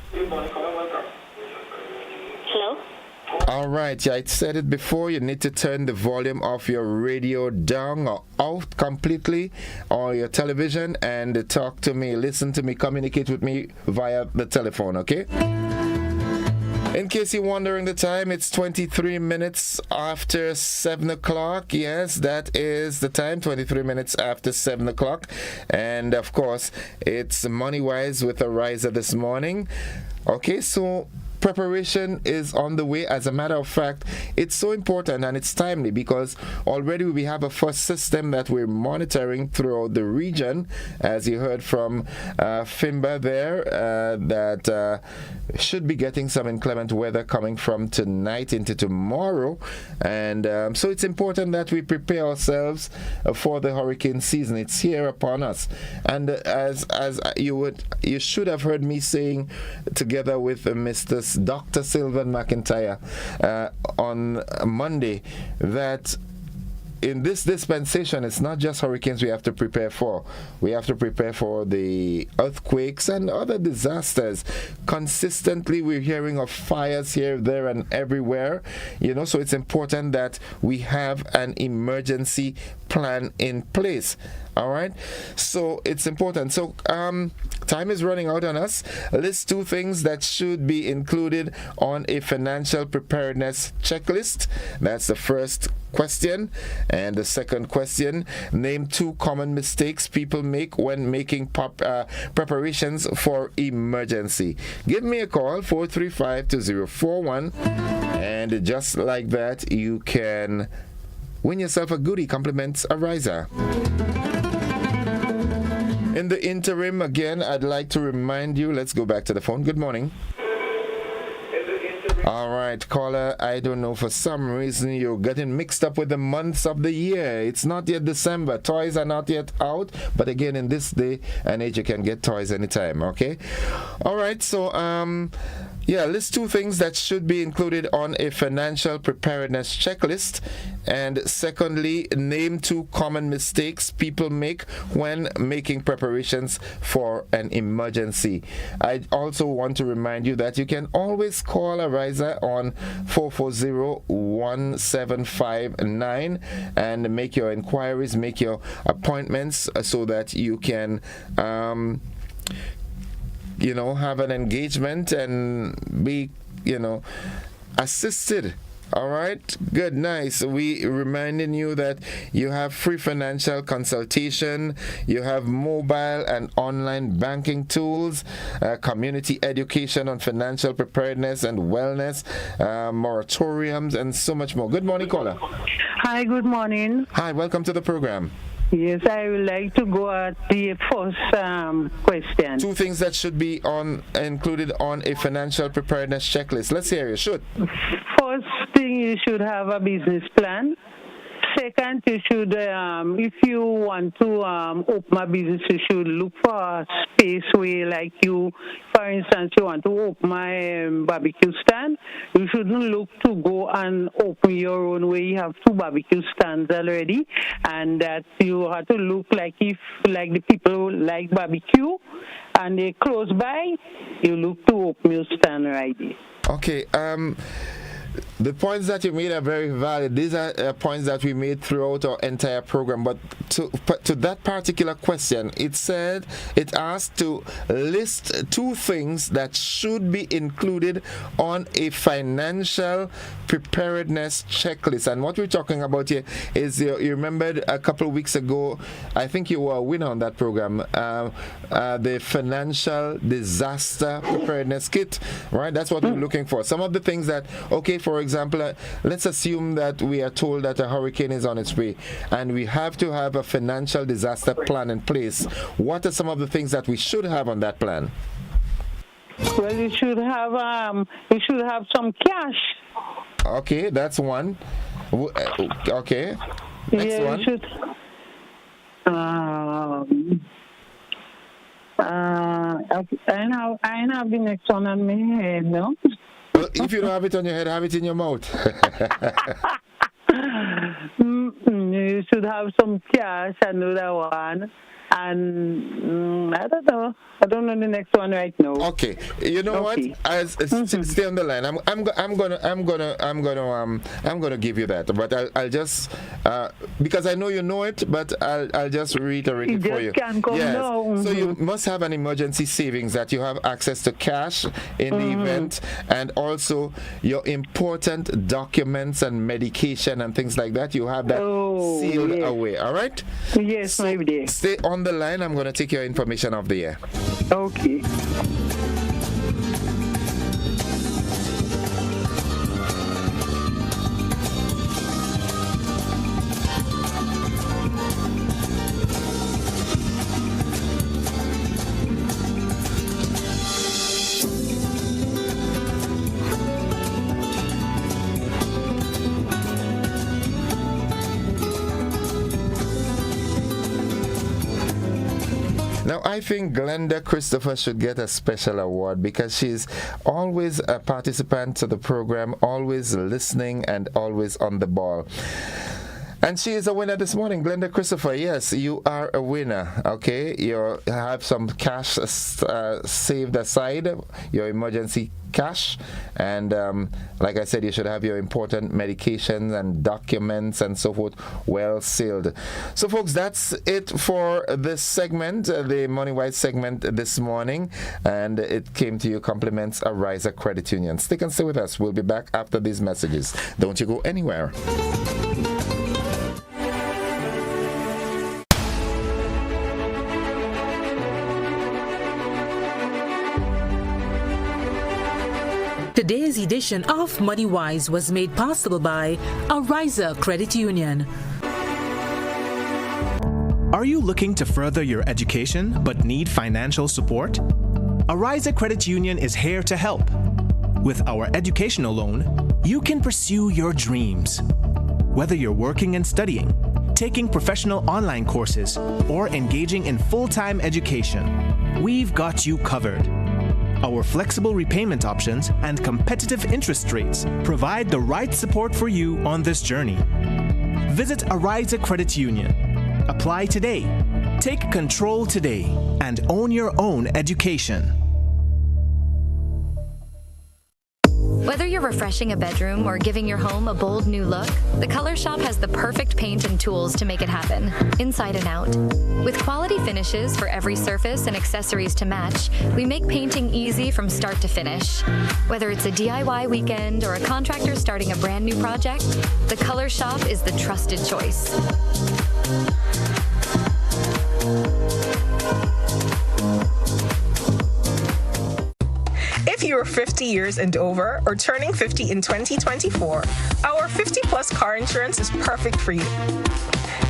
Speaker 17: Hello?
Speaker 1: All right. Yeah, I said it before. You need to turn the volume of your radio down or out completely, or your television, and talk to me, listen to me, communicate with me via the telephone, okay? In case you're wondering the time, it's 23 minutes after 7 o'clock. Yes, that is the time, 23 minutes after 7 o'clock. And, of course, it's money-wise with a riser this morning. Okay, so preparation is on the way. As a matter of fact, it's so important and it's timely because already we have a first system that we're monitoring throughout the region, as you heard from Fimba there, that should be getting some inclement weather coming from tonight into tomorrow. And so it's important that we prepare ourselves for the hurricane season. It's here upon us. And as you should have heard me saying together with Mr. Dr. Sylvan McIntyre on Monday, that in this dispensation, it's not just hurricanes we have to prepare for. We have to prepare for the earthquakes and other disasters. Consistently, we're hearing of fires here, there, and everywhere. So it's important that we have an emergency plan in place. All right, so it's important. So time is running out on us. List 2 things that should be included on a financial preparedness checklist. That's the first question. And the second question, name 2 common mistakes people make when making preparations for emergency. Give me a call, 435-2041, and just like that you can win yourself a goodie, compliments, a riser. In the interim, again, I'd like to remind you, let's go back to the phone. Good morning. All right, caller, I don't know, for some reason you're getting mixed up with the months of the year. It's not yet December. Toys are not yet out. But again, in this day and age, you can get toys anytime, okay? All right, so list 2 things that should be included on a financial preparedness checklist. And secondly, name 2 common mistakes people make when making preparations for an emergency. I also want to remind you that you can always call a riser on 440-1759 and make your inquiries, make your appointments so that you can have an engagement and be, assisted. All right, good, nice. We reminding you that you have free financial consultation, you have mobile and online banking tools, community education on financial preparedness and wellness, moratoriums, and so much more. Good morning, caller.
Speaker 19: Hi, good morning.
Speaker 1: Hi, welcome to the program.
Speaker 19: Yes, I would like to go at the first question.
Speaker 1: 2 things that should be included on a financial preparedness checklist. Let's hear you. Should.
Speaker 19: First thing, you should have a business plan. Second, you should, if you want to open a business, you should look for a space where, like for instance, you want to open a barbecue stand. You shouldn't look to go and open your own where you have 2 barbecue stands already, and that you have to look like the people like barbecue and they close by, you look to open your stand right there.
Speaker 1: Okay. The points that you made are very valid. These are points that we made throughout our entire program. But to that particular question, it asked to list 2 things that should be included on a financial preparedness checklist. And what we're talking about here is, you remembered a couple of weeks ago, I think you were a winner on that program, the financial disaster preparedness kit, right? That's what we're looking for. Some of the things that, okay, for example, let's assume that we are told that a hurricane is on its way and we have to have a financial disaster plan in place. What are some of the things that we should have on that plan?
Speaker 19: Well, you should have some cash.
Speaker 1: Okay, that's one. Okay. Next one.
Speaker 19: You should. I have the next one on my head, no?
Speaker 1: Well, if you don't have it on your head, have it in your mouth.
Speaker 19: You should have some cash and do that one. And I don't know. I don't know the next one right now.
Speaker 1: Okay. You know what? Stay on the line. I'm gonna give you that, but I'll just because I know you know it, but I'll just reiterate it for you.
Speaker 19: Can't come
Speaker 1: yes.
Speaker 19: now.
Speaker 1: So you must have an emergency savings that you have access to cash in the event, and also your important documents and medication and things like that. You have that sealed away. All right?
Speaker 19: Yes, my dear.
Speaker 1: Stay on the line. I'm going to take your information off the air.
Speaker 19: Okay.
Speaker 1: Now, I think Glenda Christopher should get a special award because she's always a participant to the program, always listening and always on the ball. And she is a winner this morning. Glenda Christopher, yes, you are a winner, okay? You have some cash saved aside, your emergency cash, and like I said, you should have your important medications and documents and so forth well sealed. So folks, that's it for this segment, the Money Wise segment this morning, and it came to you compliments Ariza Credit Union. Stick and stay with us. We'll be back after these messages. Don't you go anywhere.
Speaker 13: Today's edition of Money Wise was made possible by Ariza Credit Union.
Speaker 18: Are you looking to further your education but need financial support? Ariza Credit Union is here to help. With our educational loan, you can pursue your dreams. Whether you're working and studying, taking professional online courses, or engaging in full-time education, we've got you covered. Our flexible repayment options and competitive interest rates provide the right support for you on this journey. Visit Ariza Credit Union. Apply today, take control today, and own your own education.
Speaker 10: Whether you're refreshing a bedroom or giving your home a bold new look, the Color Shop has the perfect paint and tools to make it happen, inside and out. With quality finishes for every surface and accessories to match, we make painting easy from start to finish. Whether it's a DIY weekend or a contractor starting a brand new project, the Color Shop is the trusted choice.
Speaker 17: If you are 50 years and over or turning 50 in 2024, our 50-plus car insurance is perfect for you.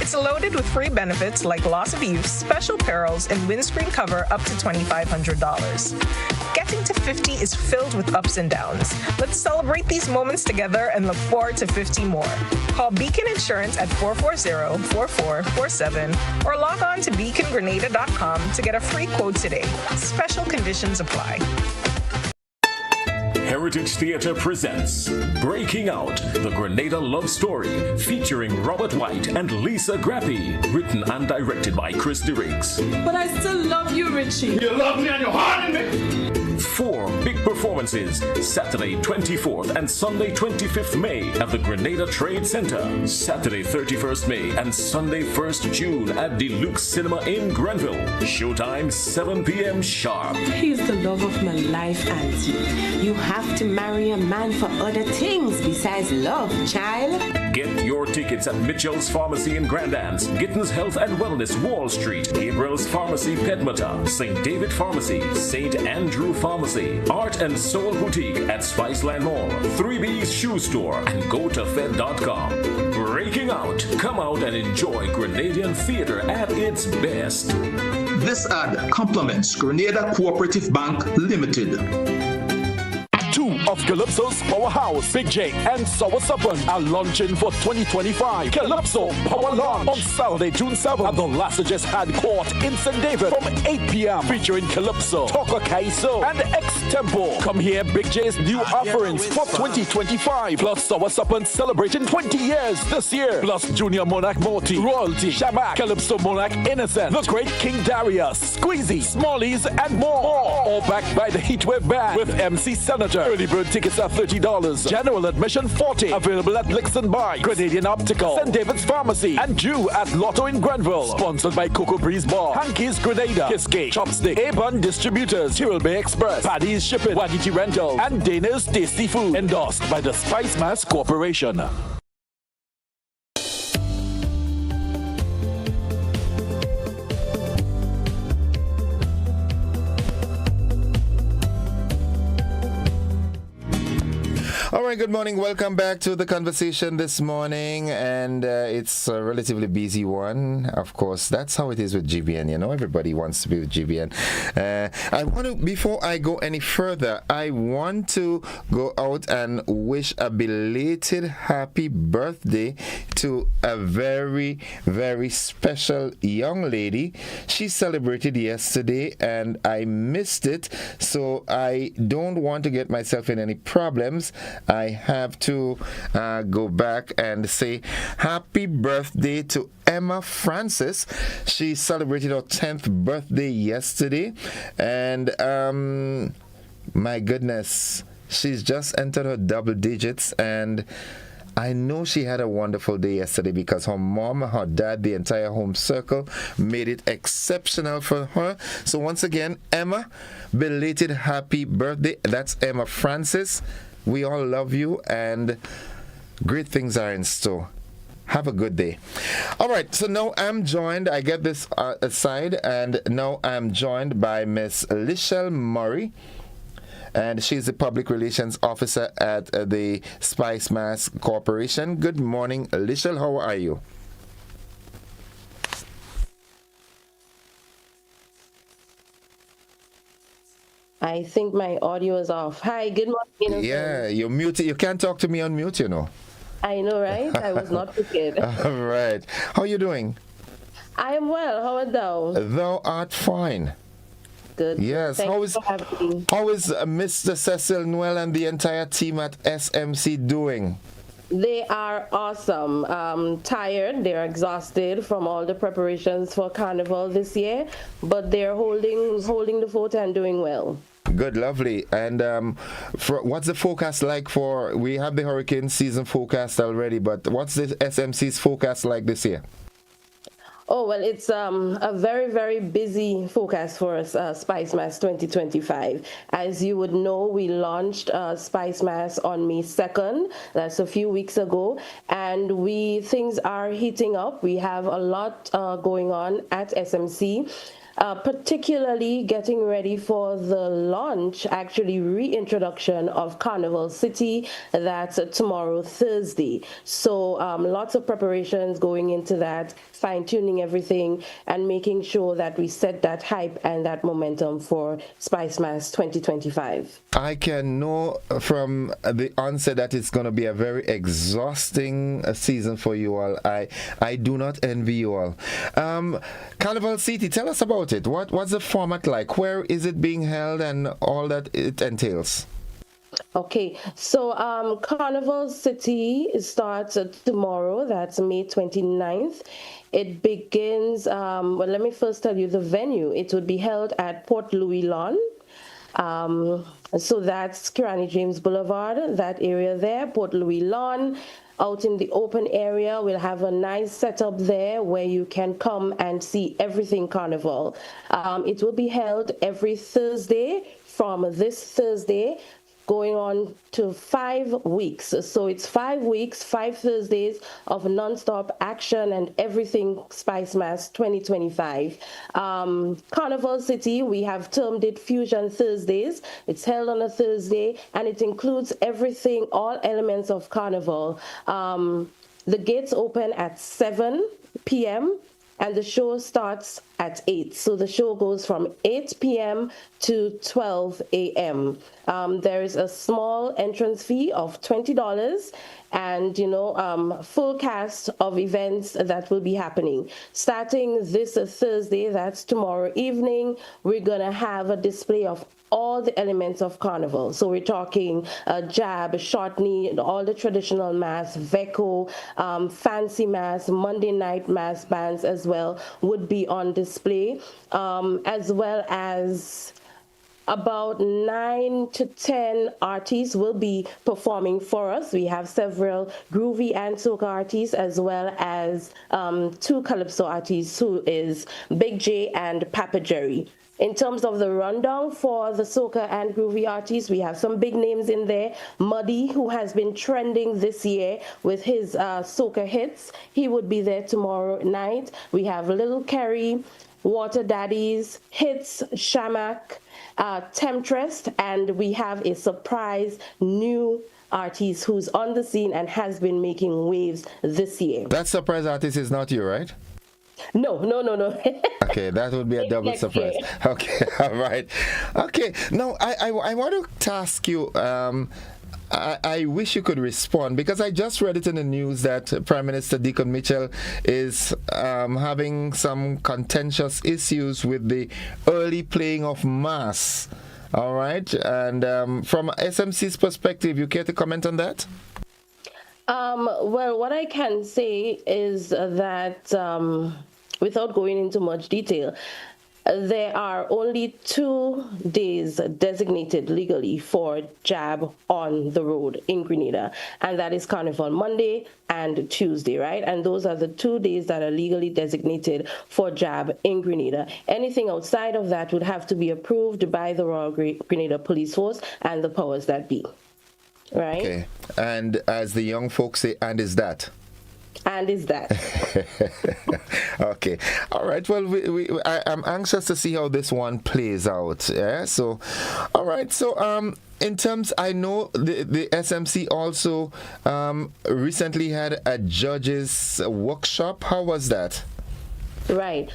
Speaker 17: It's loaded with free benefits like loss of use, special perils, and windscreen cover up to $2,500. Getting to 50 is filled with ups and downs. Let's celebrate these moments together and look forward to 50 more. Call Beacon Insurance at 440-4447 or log on to beacongrenada.com to get a free quote today. Special conditions apply.
Speaker 20: Heritage Theatre presents Breaking Out, the Grenada love story, featuring Robert White and Lisa Grappi, written and directed by Chris DeRiggs.
Speaker 21: But I still love you, Richie.
Speaker 20: You love me and you're hard in me. 4 big performances, Saturday 24th and Sunday 25th May at the Grenada Trade Center, Saturday 31st May and Sunday 1st June at Deluxe Cinema in Grenville. Showtime 7 p.m. sharp.
Speaker 21: He's the love of my life, Auntie. You have to marry a man for other things besides love, child.
Speaker 20: Get your tickets at Mitchell's Pharmacy in Grand Anse, Gittins Health and Wellness Wall Street, Gabriel's Pharmacy Pedmata, St. David Pharmacy, St. Andrew Pharmacy, Art and Soul Boutique at Spiceland Mall, 3B's Shoe Store, and GoToFed.com. Breaking Out. Come out and enjoy Grenadian theater at its best.
Speaker 22: This ad complements Grenada Cooperative Bank Limited.
Speaker 23: 2
Speaker 2: of Calypso's powerhouse, Big J and Sour Supper are launching for 2025. Calypso Power Launch on Saturday, June 7th at the Lassages Had Court in St. David from 8 p.m. featuring Calypso, Toka Kaiso, and X-Tempo. Come hear Big J's new offerings for 2025. Plus Sour Supper celebrating 20 years this year. Plus Junior Monarch Morty, Royalty, Shamak, Calypso Monarch Innocent, The Great King Darius, Squeezy, Smallies, and more. All backed by the Heatwave Band with MC Senator. Early bird tickets are $30. General admission $40. Available at Lixon Bikes, Grenadian Optical, St. David's Pharmacy, and Jew at Lotto in Grenville. Sponsored by Cocoa Breeze Bar, Hanky's Grenada, Kiske, Chopstick, A-Bun Distributors, Tyrrell Bay Express, Paddy's Shipping, Waditi Rental, and Dana's Tasty Food. Endorsed by the Spice Mass Corporation.
Speaker 1: All right, good morning. Welcome back to the conversation this morning. And it's a relatively busy one. Of course, that's how it is with GBN. You know, everybody wants to be with GBN. I want to, before I go any further, I want to go out and wish a belated happy birthday to a very, very special young lady. She celebrated yesterday and I missed it. So I don't want to get myself in any problems. I have to go back and say happy birthday to Emma Francis. She celebrated her 10th birthday yesterday, and my goodness, she's just entered her double digits, and I know she had a wonderful day yesterday because her mom, her dad, the entire home circle made it exceptional for her. So once again, Emma, belated happy birthday. That's Emma Francis. We all love you, and great things are in store. Have a good day. All right, so now I'm joined, I get this aside, and now I'm joined by Miss Lichelle Murray, and she's the Public Relations Officer at the Spice Mass Corporation. Good morning, Lichelle. How are you?
Speaker 22: I think my audio is off. Hi, good morning.
Speaker 1: Yeah, you're muted. You can't talk to me on mute, you know.
Speaker 22: I know, right? I was not prepared.
Speaker 1: All right. How are you doing?
Speaker 22: I am well. How art thou?
Speaker 1: Thou art fine.
Speaker 22: Good.
Speaker 1: Yes.
Speaker 22: Thank
Speaker 1: how
Speaker 22: you
Speaker 1: is
Speaker 22: for having me.
Speaker 1: How is Mr. Cecil Noel and the entire team at SMC doing?
Speaker 22: They are awesome. Tired. They're exhausted from all the preparations for Carnival this year, but they're holding the fort and doing well.
Speaker 1: Good, lovely. And what's the forecast like for? We have the hurricane season forecast already, but what's the SMC's forecast like this year?
Speaker 22: Oh, well, it's a very, very busy forecast for us, Spice Mass 2025. As you would know, we launched Spice Mass on May 2nd. That's a few weeks ago. And things are heating up. We have a lot going on at SMC. Particularly getting ready for the launch, actually reintroduction of Carnival City. That's tomorrow, Thursday. So lots of preparations going into that, fine-tuning everything and making sure that we set that hype and that momentum for Spice Mass 2025. I
Speaker 1: can know from the onset that it's going to be a very exhausting season for you all. I do not envy you all. Carnival City, tell us about it. What's the format like? Where is it being held and all that it entails?
Speaker 22: Okay, so Carnival City starts tomorrow. That's May 29th. It begins, well, let me first tell you the venue. It would be held at Port Louis Lawn. So that's Kirani James Boulevard, that area there, Port Louis Lawn. Out in the open area, we'll have a nice setup there where you can come and see everything Carnival. It will be held every Thursday from this Thursday going on to 5 weeks. So it's 5 weeks, 5 Thursdays of non-stop action and everything Spice Mass 2025. Carnival City, we have termed it Fusion Thursdays. It's held on a Thursday and it includes everything, all elements of Carnival. The gates open at 7 p.m. and the show starts at 8. So the show goes from 8 p.m. to 12 a.m. There is a small entrance fee of $20 and, full cast of events that will be happening. Starting this Thursday, that's tomorrow evening, we're going to have a display of all the elements of carnival. So we're talking jab, shortney, all the traditional mass, Veco, fancy mass, Monday night mass bands as well would be on display, as well as about 9 to 10 artists will be performing for us. We have several groovy and soca artists, as well as 2 calypso artists, who is Big J and Papa Jerry. In terms of the rundown for the soca and groovy artists, we have some big names in there. Muddy, who has been trending this year with his soca hits, he would be there tomorrow night. We have Little Kerry, Water Daddies, Hits, Shamak, Temptress, and we have a surprise new artist who's on the scene and has been making waves this year.
Speaker 1: That surprise artist is not you, right?
Speaker 22: No.
Speaker 1: Okay, that would be a double surprise.
Speaker 22: Year.
Speaker 1: Okay, all right. Okay, now I want to ask you, I wish you could respond, because I just read it in the news that Prime Minister Deacon Mitchell is having some contentious issues with the early playing of mass. All right, and from SMC's perspective, you care to comment on that?
Speaker 22: Well, what I can say is that, without going into much detail, there are only 2 days designated legally for jab on the road in Grenada, and that is Carnival Monday and Tuesday, right? And those are the 2 days that are legally designated for jab in Grenada. Anything outside of that would have to be approved by the Royal Grenada Police Force and the powers that be. Right.
Speaker 1: Okay. And as the young folks say, and is that?
Speaker 22: And is that?
Speaker 1: Okay. All right. Well, I'm anxious to see how this one plays out. Yeah. So, all right. So, in terms, I know the SMC also recently had a judges workshop. How was that?
Speaker 22: Right.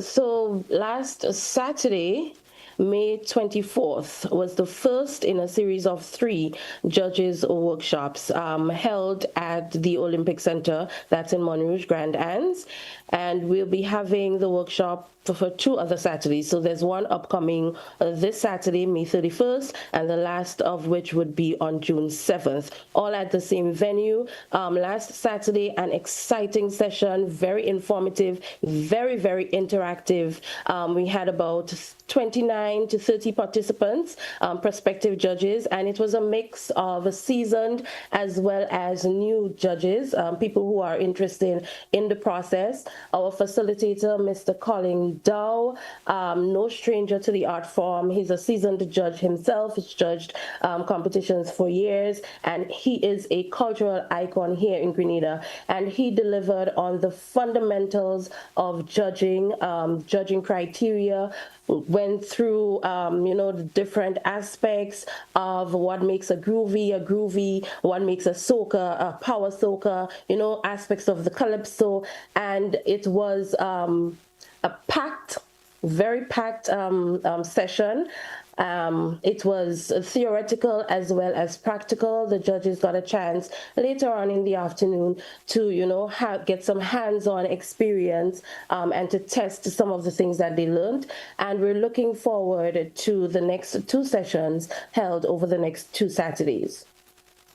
Speaker 22: So last Saturday, May 24th, was the first in a series of 3 judges workshops held at the Olympic Center, that's in Montrouge, Grand Anse, and we'll be having the workshop for 2 other Saturdays. So there's one upcoming this Saturday, May 31st, and the last of which would be on June 7th, all at the same venue. Last Saturday, an exciting session, very informative, very, very interactive. We had about 29 to 30 participants, prospective judges, and it was a mix of seasoned as well as new judges, people who are interested in the process. Our facilitator, Mr. Colin Dow, no stranger to the art form. He's a seasoned judge himself. He's judged competitions for years, and he is a cultural icon here in Grenada. And he delivered on the fundamentals of judging, judging criteria, went through, the different aspects of what makes a groovy, what makes a soca, a power soca, aspects of the calypso. And it was a packed, very packed session. It was theoretical as well as practical. The judges got a chance later on in the afternoon to, get some hands-on experience and to test some of the things that they learned. And we're looking forward to the next 2 sessions held over the next 2 Saturdays.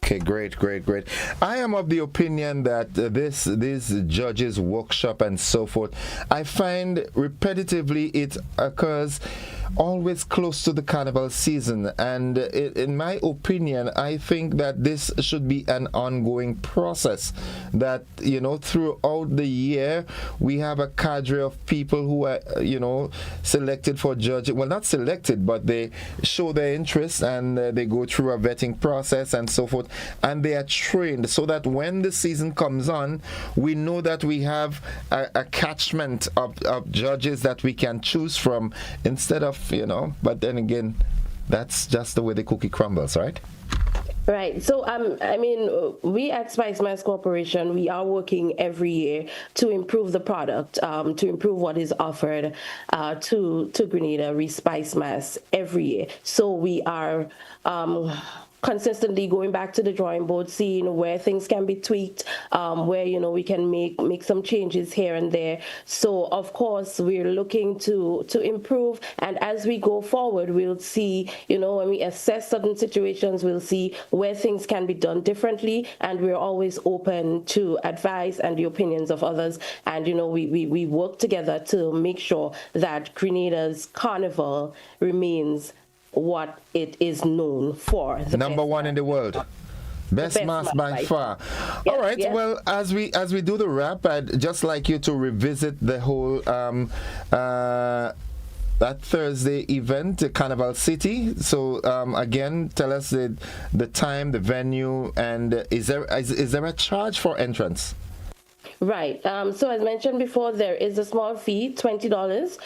Speaker 1: Okay, great. I am of the opinion that this judges workshop and so forth, I find repetitively it occurs always close to the carnival season, and in my opinion, I think that this should be an ongoing process, that throughout the year we have a cadre of people who are selected for judging. Well, not selected, but they show their interest and they go through a vetting process and so forth, and they are trained so that when the season comes on, we know that we have a catchment of judges that we can choose from, instead of but then again, that's just the way the cookie crumbles, right?
Speaker 22: Right. So, I mean, we at Spice Mass Corporation, we are working every year to improve the product, to improve what is offered to Grenada, Spice Mass every year. So we are consistently going back to the drawing board, seeing where things can be tweaked, where we can make some changes here and there. So of course we're looking to improve, and as we go forward, we'll see, when we assess certain situations, we'll see where things can be done differently, and we're always open to advice and the opinions of others. And we work together to make sure that Grenada's carnival remains what it is known for.
Speaker 1: Number one in the world. Best mass by far.
Speaker 22: Yes,
Speaker 1: all right.
Speaker 22: yes.
Speaker 1: Well, as we do the wrap, I'd just like you to revisit the whole that Thursday event, Carnival City. So again, tell us the time, the venue, and is there a charge for entrance?
Speaker 22: Right. So as mentioned before, there is a small fee, $20.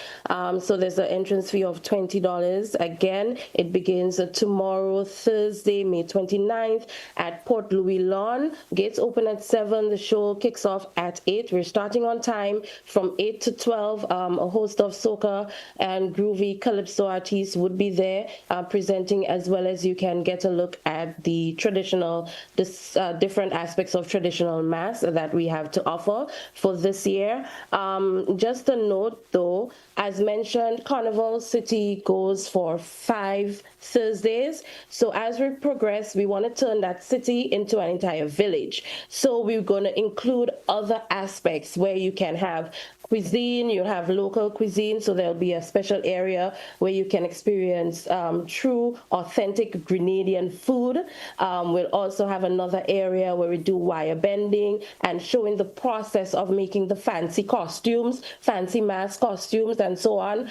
Speaker 22: So there's an entrance fee of $20. Again, it begins tomorrow, Thursday, May 29th at Port Louis Lawn. Gates open at 7. The show kicks off at 8. We're starting on time from 8 to 12. A host of soca and groovy calypso artists would be there presenting, as well as you can get a look at the traditional, different aspects of traditional mass that we have to offer for this year. Just a note though, as mentioned, Carnival City goes for 5 Thursdays. So as we progress, we want to turn that city into an entire village. So we're going to include other aspects where you can have cuisine, you'll have local cuisine, so there'll be a special area where you can experience true, authentic Grenadian food. We'll also have another area where we do wire bending and showing the process of making the fancy costumes, fancy mask costumes, and so on.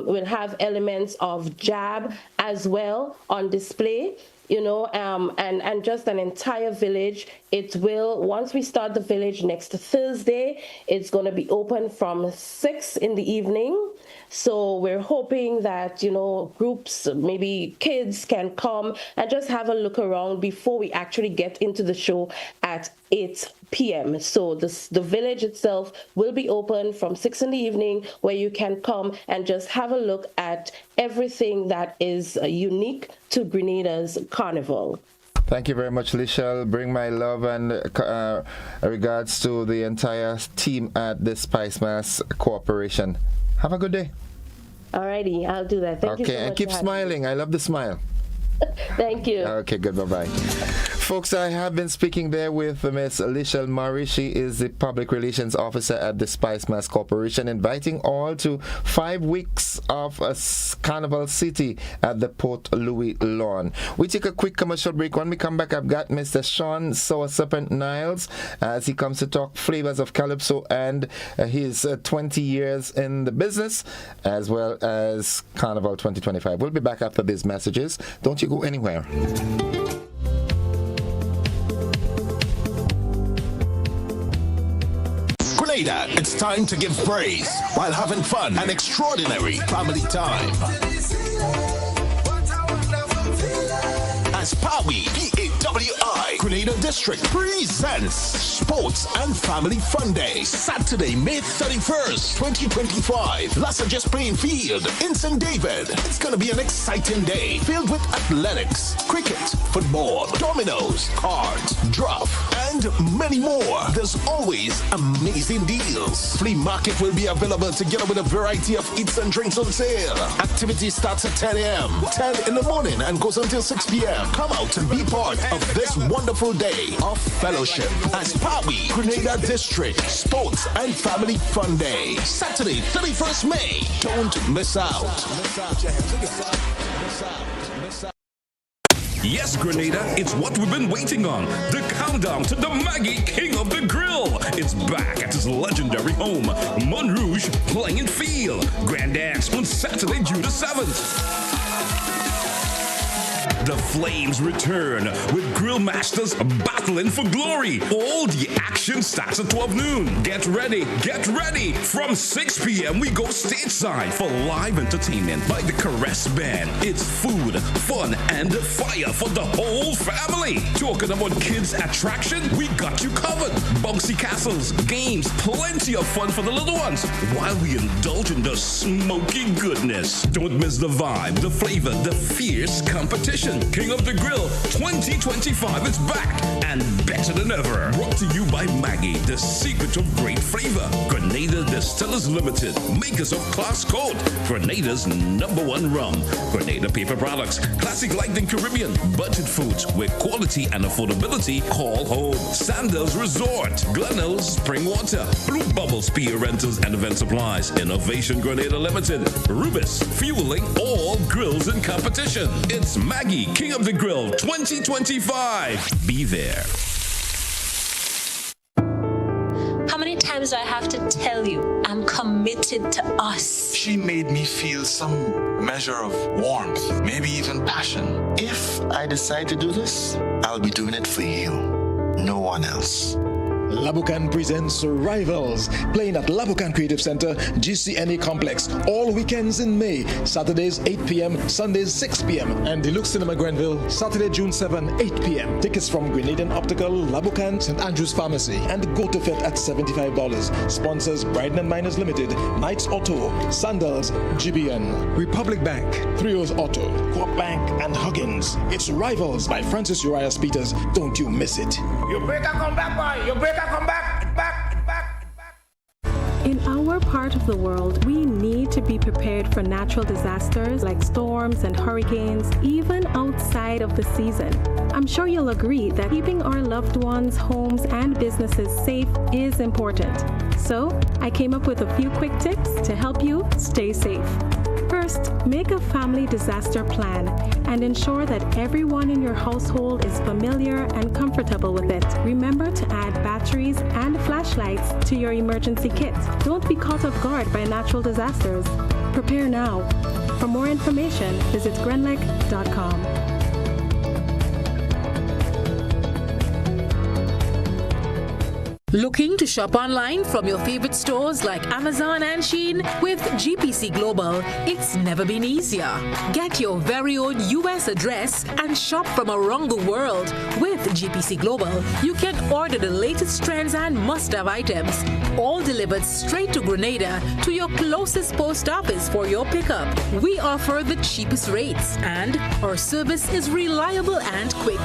Speaker 22: We'll have elements of jab as well on display. And just an entire village. It will, once we start the village next Thursday, it's going to be open from 6 in the evening. So we're hoping that, groups, maybe kids can come and just have a look around before we actually get into the show at 8 p.m. So the village itself will be open from 6 in the evening, where you can come and just have a look at everything that is unique to Grenada's carnival.
Speaker 1: Thank you very much, Lichelle. Bring my love and regards to the entire team at the Spice Mass Corporation. Have a good day.
Speaker 22: Alrighty, I'll do that. Thank you so much.
Speaker 1: Okay, and keep smiling. I love the smile.
Speaker 22: Thank you.
Speaker 1: Okay, good. Bye-bye. Folks, I have been speaking there with Miss Lichelle Murray. She is the Public Relations Officer at the Spice Mass Corporation, inviting all to 5 weeks of Carnival City at the Port Louis Lawn. We take a quick commercial break. When we come back, I've got Mr. Sean Sour Serpent Niles as he comes to talk flavors of Calypso and his 20 years in the business, as well as Carnival 2025. We'll be back after these messages. Don't you go anywhere.
Speaker 12: Grenada, it's time to give praise while having fun and extraordinary family time. As PAWI, P-A-W-I, Grenada District presents Sports and Family Fun Day, Saturday, May 31st, 2025. Lasajes Playing Field in St. David. It's going to be an exciting day filled with athletics, cricket, football, dominoes, cards, draft, and many more. There's always amazing deals. Flea market will be available together with a variety of eats and drinks on sale. Activity starts at 10 a.m., 10 in the morning, and goes until 6 p.m. Come out and be part of this wonderful day of fellowship as PAWI, Grenada District Sports and Family Fun Day. Saturday, 31st May. Don't miss out.
Speaker 20: Yes, Grenada, it's what we've been waiting on. The countdown to the Maggie King of the Grill. It's back at his legendary home, Montrouge Playing Field. Grand Dance on Saturday, June the 7th.
Speaker 3: The flames return with Grill Masters battling for glory. All the action starts at 12 noon. Get ready. From 6 p.m. we go stateside for live entertainment by the Caress Band. It's food, fun, and fire for the whole family. Talking about kids' attraction, we got you covered. Bouncy castles, games, plenty of fun for the little ones while we indulge in the smoky goodness. Don't miss the vibe, the flavor, the fierce competition. King of the Grill 2025 is back and better than ever. Brought to you by Maggie, the secret of great flavor. Grenada Distillers Limited, makers of Class Code, Grenada's #1 rum. Grenada paper products, classic Lighting Caribbean, budget foods with quality and affordability. Call home. Sandals Resort, Glenelg Spring Water, Blue Bubble Spear Rentals and Event Supplies, Innovation Grenada Limited, Rubis, fueling all grills in competition. It's Maggie, King of the Grill 2025. Be there.
Speaker 4: How many times do I have to tell you I'm committed to us?
Speaker 23: She made me feel some measure of warmth, maybe even passion. If I decide to do this, I'll be doing it for you, no one else.
Speaker 24: Labukan presents Rivals, playing at Labukan Creative Center, GCNA Complex, all weekends in May, Saturdays 8 p.m., Sundays 6 p.m., and Deluxe Cinema Grenville, Saturday, June 7, 8 p.m. Tickets from Grenadian Optical, Labukan, St. Andrew's Pharmacy, and Go to Fit at $75. Sponsors Bryden and Miners Limited, Knights Auto, Sandals, GBN, Republic Bank, Trios Auto, Corp Bank, and Huggins. It's Rivals by Francis Uriah Peters. Don't you miss it.
Speaker 25: You better come back, boy. You better come back.
Speaker 26: In our part of the world, we need to be prepared for natural disasters like storms and hurricanes, even outside of the season. I'm sure you'll agree that keeping our loved ones, homes, and businesses safe is important. So, I came up with a few quick tips to help you stay safe. First, make a family disaster plan and ensure that everyone in your household is familiar and comfortable with it. Remember to add batteries and flashlights to your emergency kit. Don't be caught off guard by natural disasters. Prepare now. For more information, visit grenlec.com.
Speaker 13: Looking to shop online from your favorite stores like Amazon and Shein? With GPC Global, it's never been easier. Get your very own US address and shop from around the world. With GPC Global, you can order the latest trends and must-have items, all delivered straight to Grenada to your closest post office for your pickup. We offer the cheapest rates, and our service is reliable and quick.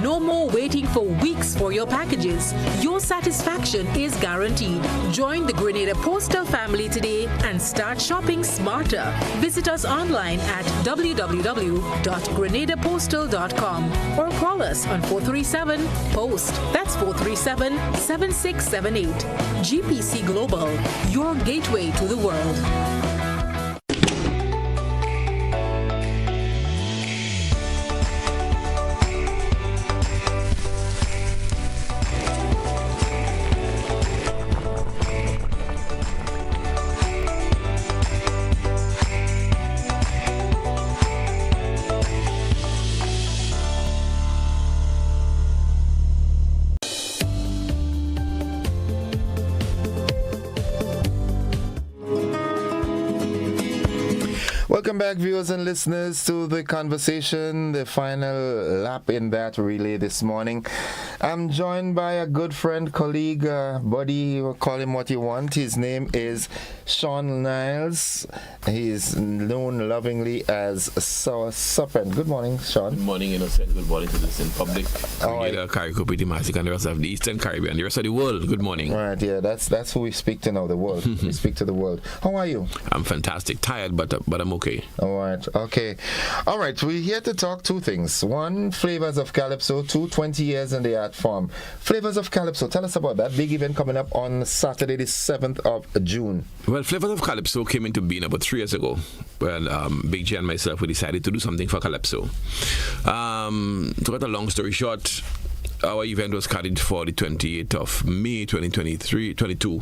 Speaker 13: No more waiting for weeks for your packages. Your satisfaction is guaranteed. Join the Grenada Postal family today and start shopping smarter. Visit us online at www.grenadapostal.com or call us on 437-POST. That's 437-7678. GPC Global, your gateway to the world.
Speaker 1: Welcome back, viewers and listeners, to the conversation, the final lap in that relay this morning. I'm joined by a good friend, colleague, buddy, call him what you want. His name is Sean Niles. He is known lovingly as Sour Serpent. Good morning, Sean.
Speaker 27: Good morning, Innocent. Good morning to the Sin Public. Carrico, Pretty Magic, and the rest of the Eastern Caribbean, the rest of the world. Good morning.
Speaker 1: Right, yeah, that's who we speak to now, the world. We speak to the world. How are you?
Speaker 27: I'm fantastic. Tired, but I'm okay.
Speaker 1: All right, okay. All right, we're here to talk two things. One, Flavors of Calypso. 20 years in the art form. Flavors of Calypso, tell us about that big event coming up on Saturday, the 7th of June.
Speaker 27: Well, Flavors of Calypso came into being about 3 years ago when Big J and myself, we decided to do something for Calypso. To cut a long story short, our event was scheduled for the 28th of May 2022.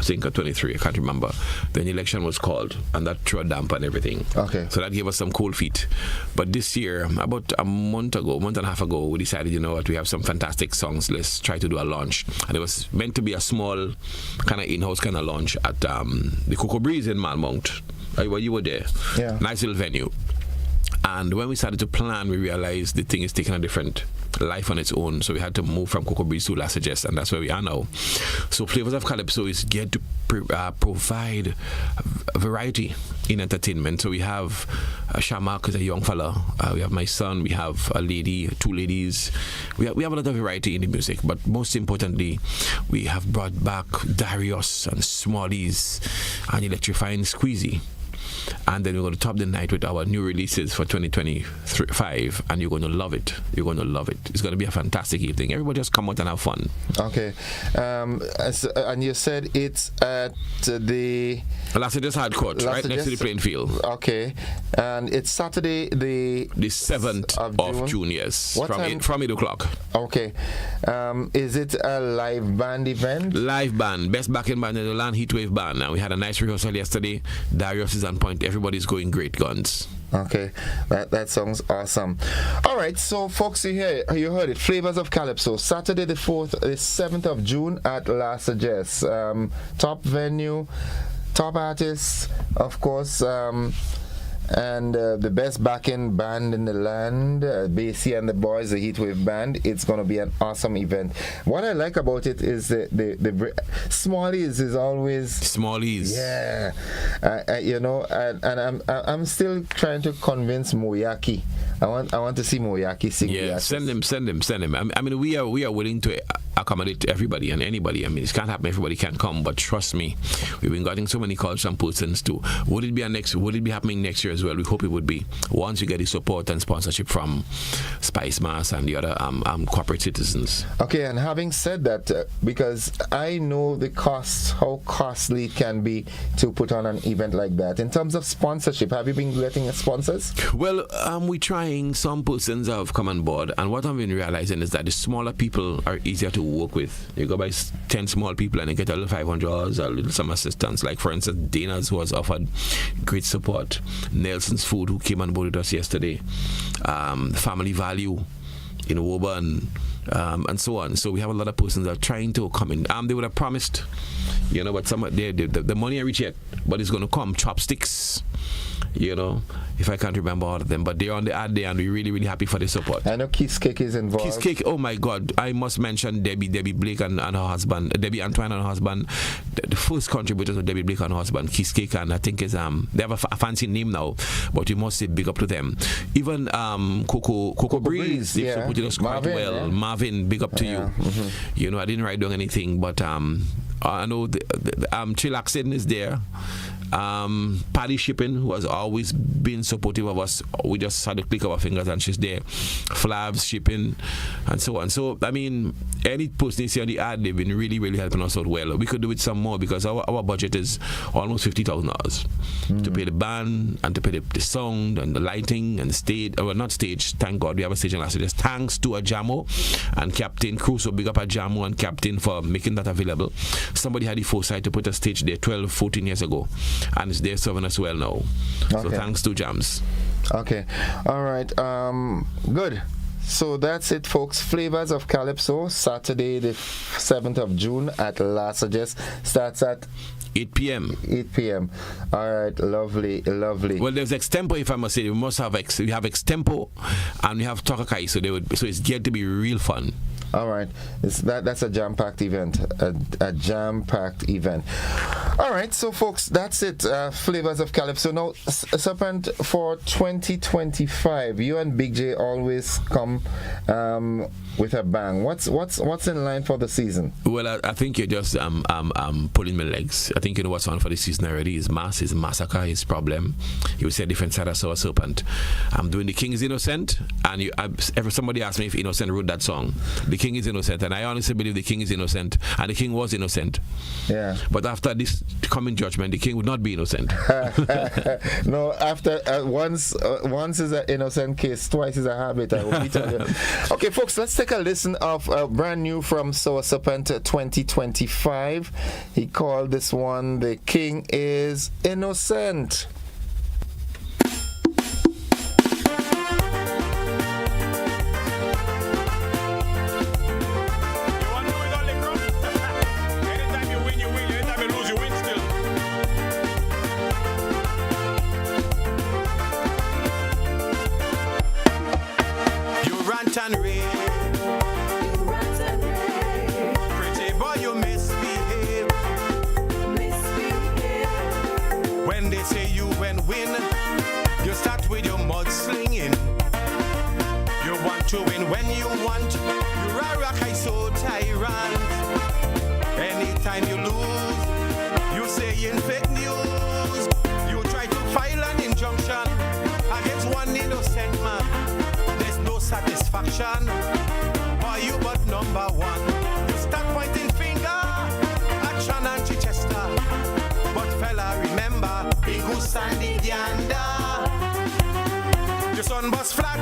Speaker 27: I think, or 23, I can't remember. Then the election was called, and that threw a damp on everything.
Speaker 1: Okay.
Speaker 27: So that gave us some cold feet. But this year, about a month and a half ago, we decided, you know what, we have some fantastic songs. Let's try to do a launch. And it was meant to be a small, kind of in-house kind of launch at the Cocoa Breeze in Malmont. You were there.
Speaker 1: Yeah.
Speaker 27: Nice little venue. And when we started to plan, we realized the thing is taking a different life on its own. So we had to move from Cocoa Breeze to La Sagesse, and that's where we are now. So Flavors of Calypso is geared to provide a variety in entertainment. So we have Shamak, is a young fella. We have my son. We have a lady, 2 ladies. We have a lot of variety in the music. But most importantly, we have brought back Darius and Smallies and Electrifying Squeezy. And then we're going to top the night with our new releases for 2025, and you're going to love it. You're going to love it. It's going to be a fantastic evening. Everybody just come out and have fun.
Speaker 1: Okay. And you said it's at the
Speaker 27: La Sagesse Hard Court, right next to the playing field.
Speaker 1: Okay. And it's Saturday, the
Speaker 27: 7th of June, yes.
Speaker 1: What time?
Speaker 27: From 8 o'clock.
Speaker 1: Okay. Is it a live band event?
Speaker 27: Live band. Best backing band in the land, Heatwave Band. Now, we had a nice rehearsal yesterday. Darius is on point. Everybody's going great guns.
Speaker 1: Okay, that sounds awesome. All right, so folks, you heard it. Flavors of Calypso, Saturday the 7th of June at La Sagesse. Top venue, top artists, of course, and the best backing band in the land, Basie and the Boys, the Heatwave Band. It's going to be an awesome event. What I like about it is the Smallies is always
Speaker 27: Smallies.
Speaker 1: Yeah, you know, and I'm still trying to convince Moyaki. I want to see Moyaki sing.
Speaker 27: Yeah, send him. I mean, we are willing to accommodate everybody and anybody. I mean, it can't happen. Everybody can't come, but trust me, we've been getting so many calls from persons too. Would it be happening next year as well? We hope it would be. Once you get the support and sponsorship from Spice Mass and the other corporate citizens.
Speaker 1: Okay, and having said that, because I know the costs, how costly it can be to put on an event like that. In terms of sponsorship, have you been getting sponsors?
Speaker 27: Well, we trying. Some persons have come on board, and what I've been realizing is that the smaller people are easier to work with. You go by 10 small people and you get a little $500, a little some assistance. Like for instance, Dana's, who has offered great support. Nelson's Food, who came on board with us yesterday. Family Value in Woburn, and so on. So we have a lot of persons that are trying to come in. They would have promised, you know, but the money ain't reach yet, but it's going to come. Chopsticks, you know, if I can't remember all of them, but they're on the ad there, and we're really, really happy for the support.
Speaker 1: I know Kiss Cake is involved.
Speaker 27: Kiss Cake, oh my God, I must mention Debbie Blake and her husband, Debbie Antoine and her husband. The first contributors of Debbie Blake and her husband, Kiss Cake, and I think is they have a fancy name now, but we must say big up to them. Even Cocoa Breeze, they've supported us quite well. Yeah. Marvin, big up to you. Mm-hmm. You know, I didn't write down anything, but I know the Chillaxin is there. Paddy Shipping, who has always been supportive of us, we just had to click our fingers and she's there. Flavs Shipping, and so on. So I mean, any person you see on the ad, they've been really, really helping us out well. We could do it some more because our budget is almost $50,000 to pay the band and to pay the sound and the lighting and the stage. Well, not stage, thank God we have a stage in Las Vegas. Thanks to Ajamo and Captain Crusoe. Big up Ajamo and Captain for making that available. Somebody had the foresight to put a stage there 12, 14 years ago, and it's there serving us well now. Okay. So thanks to Jams.
Speaker 1: Okay. All right. Good. So that's it, folks. Flavors of Calypso, Saturday the 7th of June at La Sagesse. Starts at
Speaker 27: 8 p.m.
Speaker 1: 8 p.m. All right, lovely.
Speaker 27: Well, there's extempo, if I must say. We have extempo and we have Tokakai, so it's geared to be real fun.
Speaker 1: All right, that's a jam-packed event. A jam-packed event. All right, so folks, that's it. Flavors of Calypso. Now, Serpent, for 2025, you and Big J always come with a bang. What's in line for the season?
Speaker 27: Well, I think you're just pulling my legs. I think you know what's on for the season already. His massacre, his problem. You said different side of Sour Serpent. I'm doing The King is Innocent, and somebody asked me if Innocent wrote that song. The king is innocent, and I honestly believe the king is innocent, and the king was innocent.
Speaker 1: Yeah.
Speaker 27: But after this coming judgment, the king would not be innocent.
Speaker 1: No, after once is an innocent case, twice is a habit. I will tell you. Okay, folks, let's take a listen of brand new from Sour Serpent 2025. He called this one "The King is Innocent."
Speaker 5: And pretty boy, you misbehave. When they say you win, you start with your mudslinging. You want to win when you want. You're a rock, I so tyrant. Anytime you lose, you say in fake news. You try to file an injunction against one innocent man. Satisfaction, are you but number one? You start pointing finger at Chan and Chichester, but fella remember, big goose and the gander. Your son was flat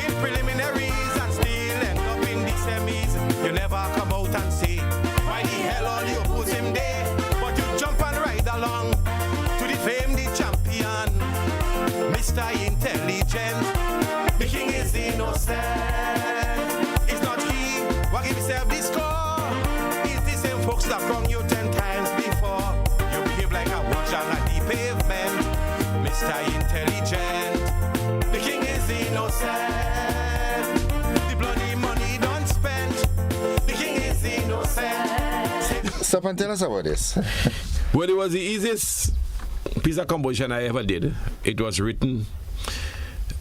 Speaker 5: in preliminaries and still end up in the semis. You never come out and say, why the hell all you put him there? But you jump and ride along to defame the champion, Mr. Intelligent. The king is innocent. It's not he who give himself this score. It's the same folks that wrong you 10 times before. You behave like a watch on the pavement, Mr. Intelligent. The king is innocent. The bloody money don't spend. The king is innocent.
Speaker 1: Stop and tell us about this.
Speaker 27: Well, it was the easiest piece of composition I ever did. It was written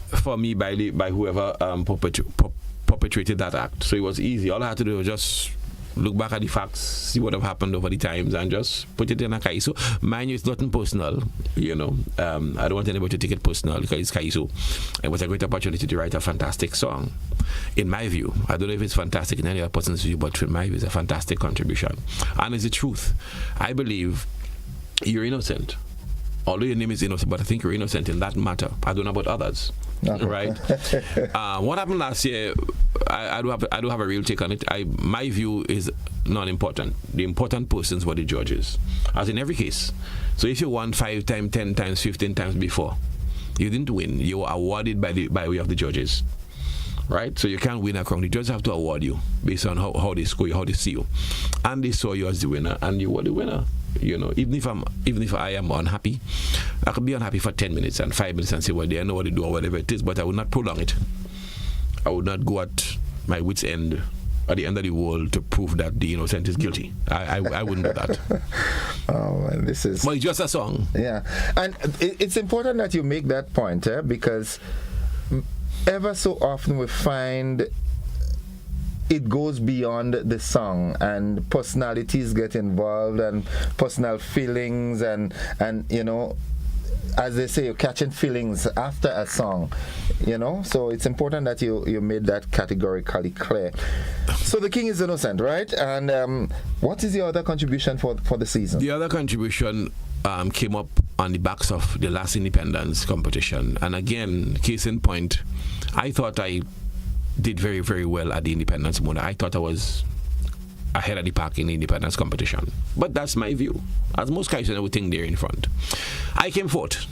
Speaker 27: for me by whoever perpetrated that act. So it was easy. All I had to do was just look back at the facts, see what have happened over the times, and just put it in a kaiso. Mind you, it's nothing personal, you know. I don't want anybody to take it personal because it's kaiso. It was a great opportunity to write a fantastic song, in my view. I don't know if it's fantastic in any other person's view, but in my view, it's a fantastic contribution. And it's the truth. I believe you're innocent. Although your name is innocent, but I think you're innocent in that matter. I don't know about others. Right? What happened last year, I do have a real take on it. My view is not important. The important persons were the judges, as in every case. So if you won 5 times, 10 times, 15 times before, you didn't win. You were awarded by way of the judges. Right? So you can't win a crown. The judges have to award you based on how they score you, how they see you. And they saw you as the winner, and you were the winner. You know, even if I am unhappy, I could be unhappy for 10 minutes and 5 minutes and say, well, they know what to do or whatever it is, but I would not prolong it. I would not go at my wit's end at the end of the world to prove that the innocent is guilty. I wouldn't do that.
Speaker 1: Oh, and this is...
Speaker 27: Well, it's just a song.
Speaker 1: Yeah. And it's important that you make that point, because ever so often we find it goes beyond the song, and personalities get involved, and personal feelings, and you know, as they say, you're catching feelings after a song, you know. So it's important that you made that categorically clear. So the king is innocent, right? And what is your other contribution for the season?
Speaker 27: The other contribution came up on the backs of the last Independence competition, and again, case in point, I thought I did very, very well at the Independence mode. I thought I was ahead of the pack in the Independence competition. But that's my view. As most guys, I would think they're in front. I came fourth.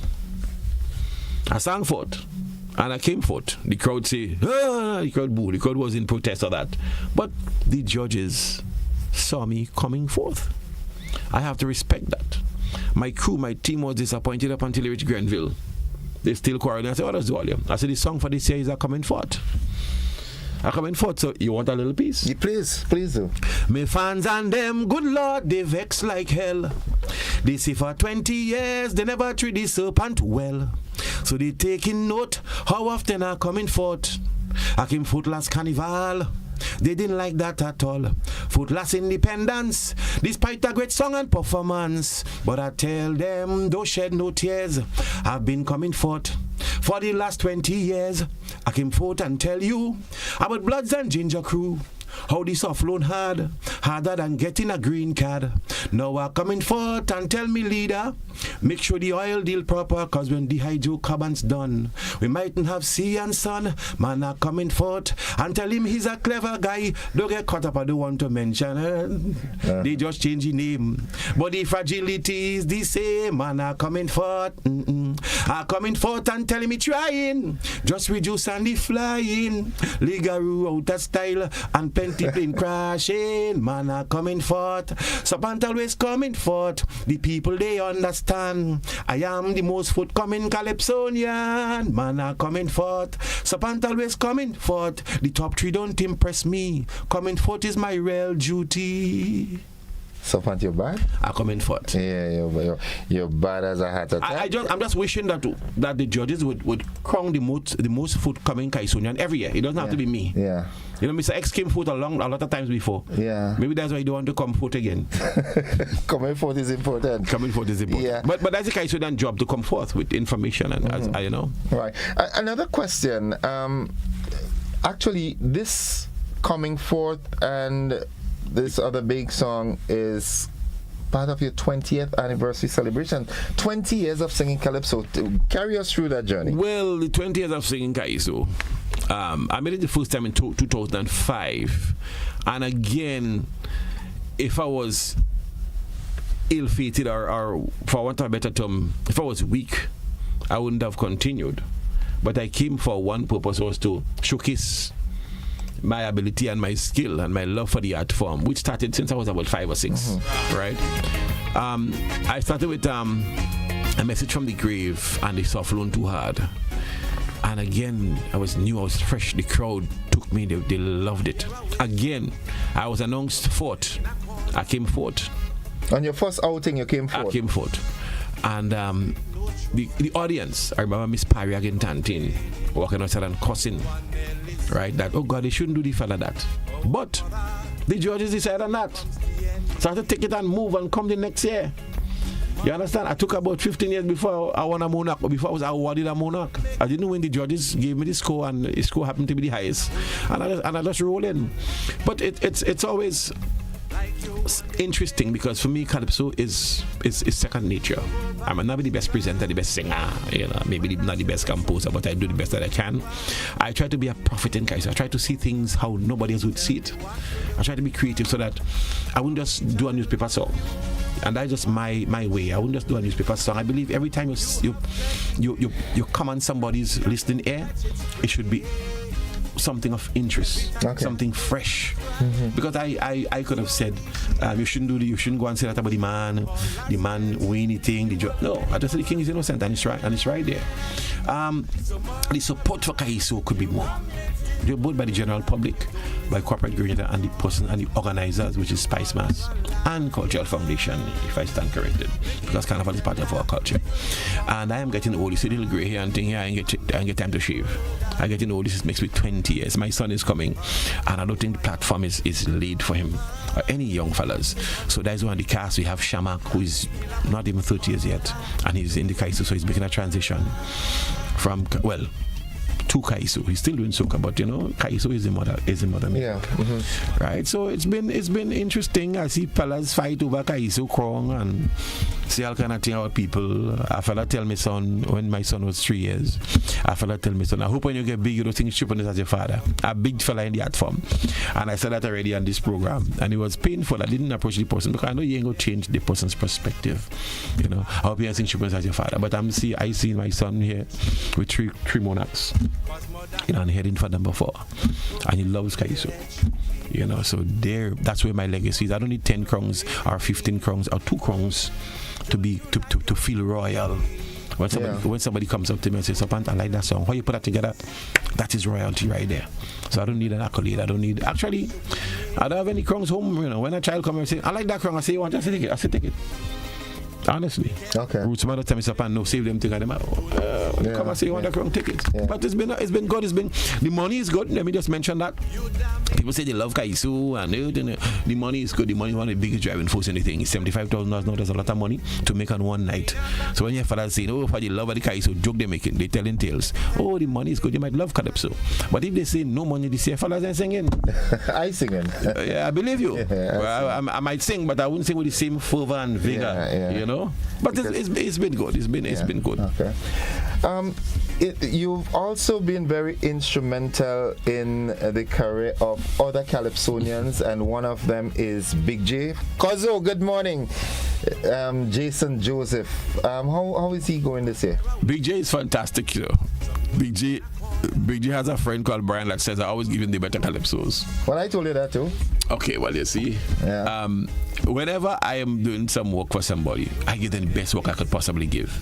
Speaker 27: I sang fourth. And I came fourth. The crowd say, ah, the crowd boo. The crowd was in protest of that. But the judges saw me coming fourth. I have to respect that. My crew, my team was disappointed up until they reached Grenville. They still quarreling. I said, what does do all you? I said, the song for this year is I Coming Forth. I come in forth, so you want a little piece?
Speaker 1: Yeah, please do.
Speaker 27: Me fans and them, good Lord, they vex like hell. They say for 20 years, they never treat the serpent well. So they taking note how often I coming forth. I came forth last carnival. They didn't like that at all. Forth last Independence, despite a great song and performance. But I tell them, don't shed no tears. I've been coming forth for the last 20 years. I came forth and tell you about Bloods and Ginger Crew. how the soft loan hard, harder than getting a green card. Now I'm coming forth and tell me, leader, make sure the oil deal proper, cause when the hydrocarbons done, we mightn't have sea and sun. Man are coming forth and tell him he's a clever guy. Don't get caught up, I don't want to mention. They just change the name, but the fragility is the same. Man are coming forth, are coming forth and telling me trying, just reduce and the flying. Ligaroo out of style and Penty plane crashing. Man are coming forth, Serpent always coming forth. The people they understand. I am the most forthcoming Calypsonian. Man are coming forth, Serpent always coming forth. The top three don't impress me. Coming forth is my real duty.
Speaker 1: Serpent, you're bad?
Speaker 27: I'm coming forth.
Speaker 1: Yeah, you're bad as a hat attack.
Speaker 27: I'm just wishing that the judges would crown the most forthcoming Kaisonian every year. It doesn't have to be me.
Speaker 1: Yeah.
Speaker 27: You know, Mr. X came forth a lot of times before.
Speaker 1: Yeah.
Speaker 27: Maybe that's why you don't want to come forth again.
Speaker 1: Coming forth is important.
Speaker 27: Coming forth is important.
Speaker 1: Yeah.
Speaker 27: But that's the Kaisonian job, to come forth with information and as you know.
Speaker 1: Right. Another question. Actually, this coming forth and this other big song is part of your 20th anniversary celebration. 20 years of singing Calypso. Carry us through that journey.
Speaker 27: Well, the 20 years of singing Calypso, I made it the first time in 2005. And again, if I was ill-fated or for want of a better term, if I was weak, I wouldn't have continued. But I came for one purpose, was to showcase my ability and my skill and my love for the art form, which started since I was about 5 or 6, right? I started with A Message from the Grave and The Soft Loan Too Hard. And again, I was new, I was fresh. The crowd took me, they loved it. Again, I was announced fourth. I came fourth.
Speaker 1: On your first outing, you came fourth?
Speaker 27: I came fourth. And the audience, I remember Miss Parry again Tantin walking outside and cussing, right? That, oh God, they shouldn't do the fella that. But the judges decided on that. So I had to take it and move and come the next year. You understand? I took about 15 years before I won a monarch, or before I was awarded a monarch. I didn't know when the judges gave me the score, and the score happened to be the highest. And I just roll in. But it's always interesting, because for me Calypso is second nature. I might not be the best presenter, the best singer, maybe not the best composer, but I do the best that I can. I try to be a prophet in Calypso. I try to see things how nobody else would see it. I try to be creative so that I wouldn't just do a newspaper song. And that's just my way. I wouldn't just do a newspaper song. I believe every time you come on somebody's listening ear, it should be something of interest, something fresh. Because I could have said you shouldn't go and say that about the man or anything. No, I just said the king is innocent, and it's right there. The support for Calypso could be more. They're both by the general public, by corporate Grenada, and the person and the organizers, which is Spice Mass and Cultural Foundation, if I stand corrected, because Carnival is part of our culture. And I am getting old. You see, little grey hair and thing here. I get time to shave. I'm getting old. This makes me 20 years. My son is coming, and I don't think the platform is laid for him or any young fellas. So that's why in the cast we have Shamak, who is not even 30 years yet, and he's in the Calypso, so he's making a transition from to Calypso. He's still doing soca, but Calypso is the mother.
Speaker 1: Yeah.
Speaker 27: Right. So it's been interesting. I see fellas fight over Calypso crown and see all kind of thing about people. A fella tell me son, when my son was 3 years, a fella tell me son, I hope when you get big you don't think stupidness as your father. A big fella in the art form. And I said that already on this program, and it was painful. I didn't approach the person because I know you ain't gonna change the person's perspective. I hope you don't think stupidness as your father. But I see my son here with three monarchs. And heading for number 4, and he loves Calypso. So that's where my legacy is. I don't need 10 crowns or 15 crowns or 2 crowns to feel royal. When somebody comes up to me and says, "Serpent, I like that song. How you put that together?" That is royalty right there. So I don't need an accolade. I don't have any crowns home. When a child comes and says, "I like that crown," I say, "You want?" I say, "Take it." Honestly.
Speaker 1: Okay.
Speaker 27: Roots mother tell me something, no save them thing and them. Come and say you want the wrong tickets. But it's been good. The money is good. Let me just mention that. People say they love Kaisu and the money is good. The money is one of the biggest driving force in the thing. It's $75,000 now. That's a lot of money to make on one night. So when your father saying, oh, for the love of the Kaisu, joke they making, they telling tales. Oh, the money is good. You might love Calypso. But if they say no money, they say fellas ain't singing.
Speaker 1: I singing.
Speaker 27: I believe you. I might sing, but I wouldn't sing with the same fervor and vigor. You know. But it's been good. It's been good.
Speaker 1: Okay. You've also been very instrumental in the career of other Calypsonians, and one of them is Big J. Kozo, good morning. Jason Joseph. How is he going this year?
Speaker 27: Big J is fantastic, you know. Big J has a friend called Brian that says I always give him the better calypsos.
Speaker 1: Well, I told you that too.
Speaker 27: Okay, well, you see.
Speaker 1: Yeah.
Speaker 27: Whenever I am doing some work for somebody, I give them the best work I could possibly give.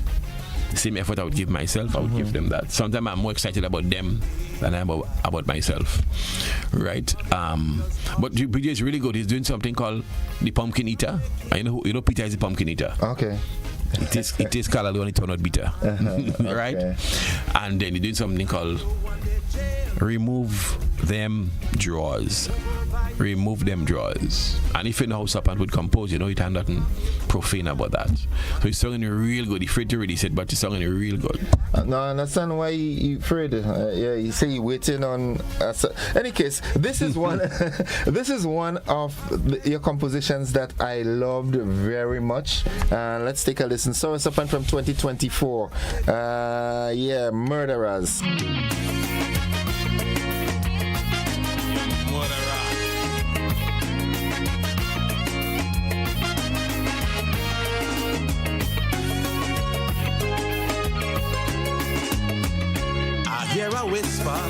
Speaker 27: The same effort I would give myself, I would give them that. Sometimes I'm more excited about them than I am about myself. Right? But Big J is really good. He's doing something called the Pumpkin Eater. And you know Peter is the Pumpkin Eater.
Speaker 1: Okay.
Speaker 27: It is callaloo and it turn out bitter. Right?
Speaker 1: Okay.
Speaker 27: And then he's doing something called Remove Them Drawers. And if you know how Sapan would compose, you know it had nothing profane about that. So he's singing real good. He's afraid to release it, but he's singing real good.
Speaker 1: No, I understand why he afraid. Yeah, he say he waiting on. Any case, this is one. This is one of your compositions that I loved very much. Let's take a listen. So Sapan from 2024. Murderers.
Speaker 5: Hear a whisper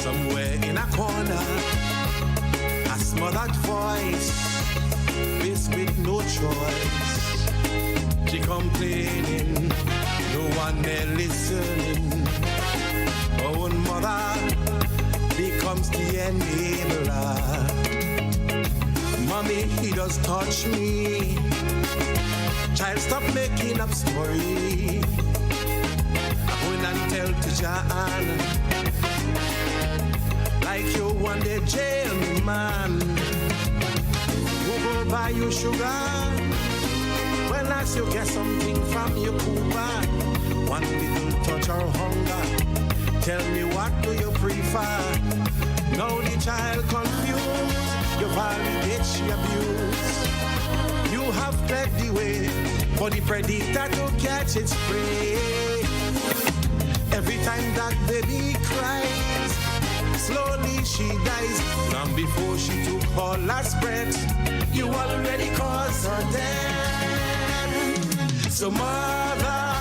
Speaker 5: somewhere in a corner, a smothered voice, faced with no choice. She complaining, no one there listening. Her own mother becomes the enabler. Mommy, he does touch me. Child, stop making up story. And tell to John like you want the jail man. We'll go buy you sugar. Well, as you get something from your Cuba, one little touch or hunger. Tell me what do you prefer? Now the child confused, you validate she abuse. You have cleared the way for the predator to catch its prey. Every time that baby cries, slowly she dies. Long before she took her last breath, you already caused her death. So mother,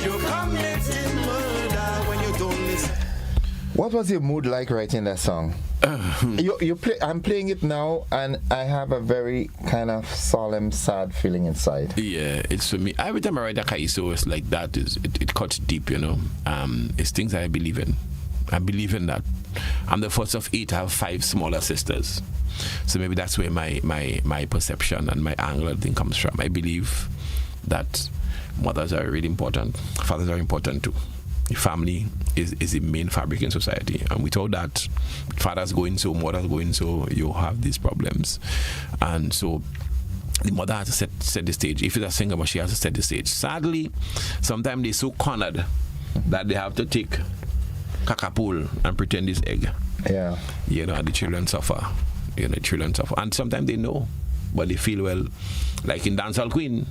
Speaker 5: you're committing murder when you don't listen.
Speaker 1: What was your mood like writing that song? I'm playing it now, and I have a very kind of solemn, sad feeling inside.
Speaker 27: Yeah, it's for me. Every time I write a Kaiso, it's like that. It cuts deep, you know. It's things I believe in. I believe in that. I'm the first of 8. I have 5 smaller sisters, so maybe that's where my perception and my angle thing comes from. I believe that mothers are really important. Fathers are important too. The family is the main fabric in society, and without that, fathers going so, mothers going so, you have these problems. And so the mother has to set the stage. If it's a singer, but she has to set the stage. Sadly, sometimes they're so cornered that they have to take kakapul and pretend it's egg.
Speaker 1: Yeah.
Speaker 27: You know, and the children suffer. And sometimes they know, but they feel, well, like in Dancehall Queen.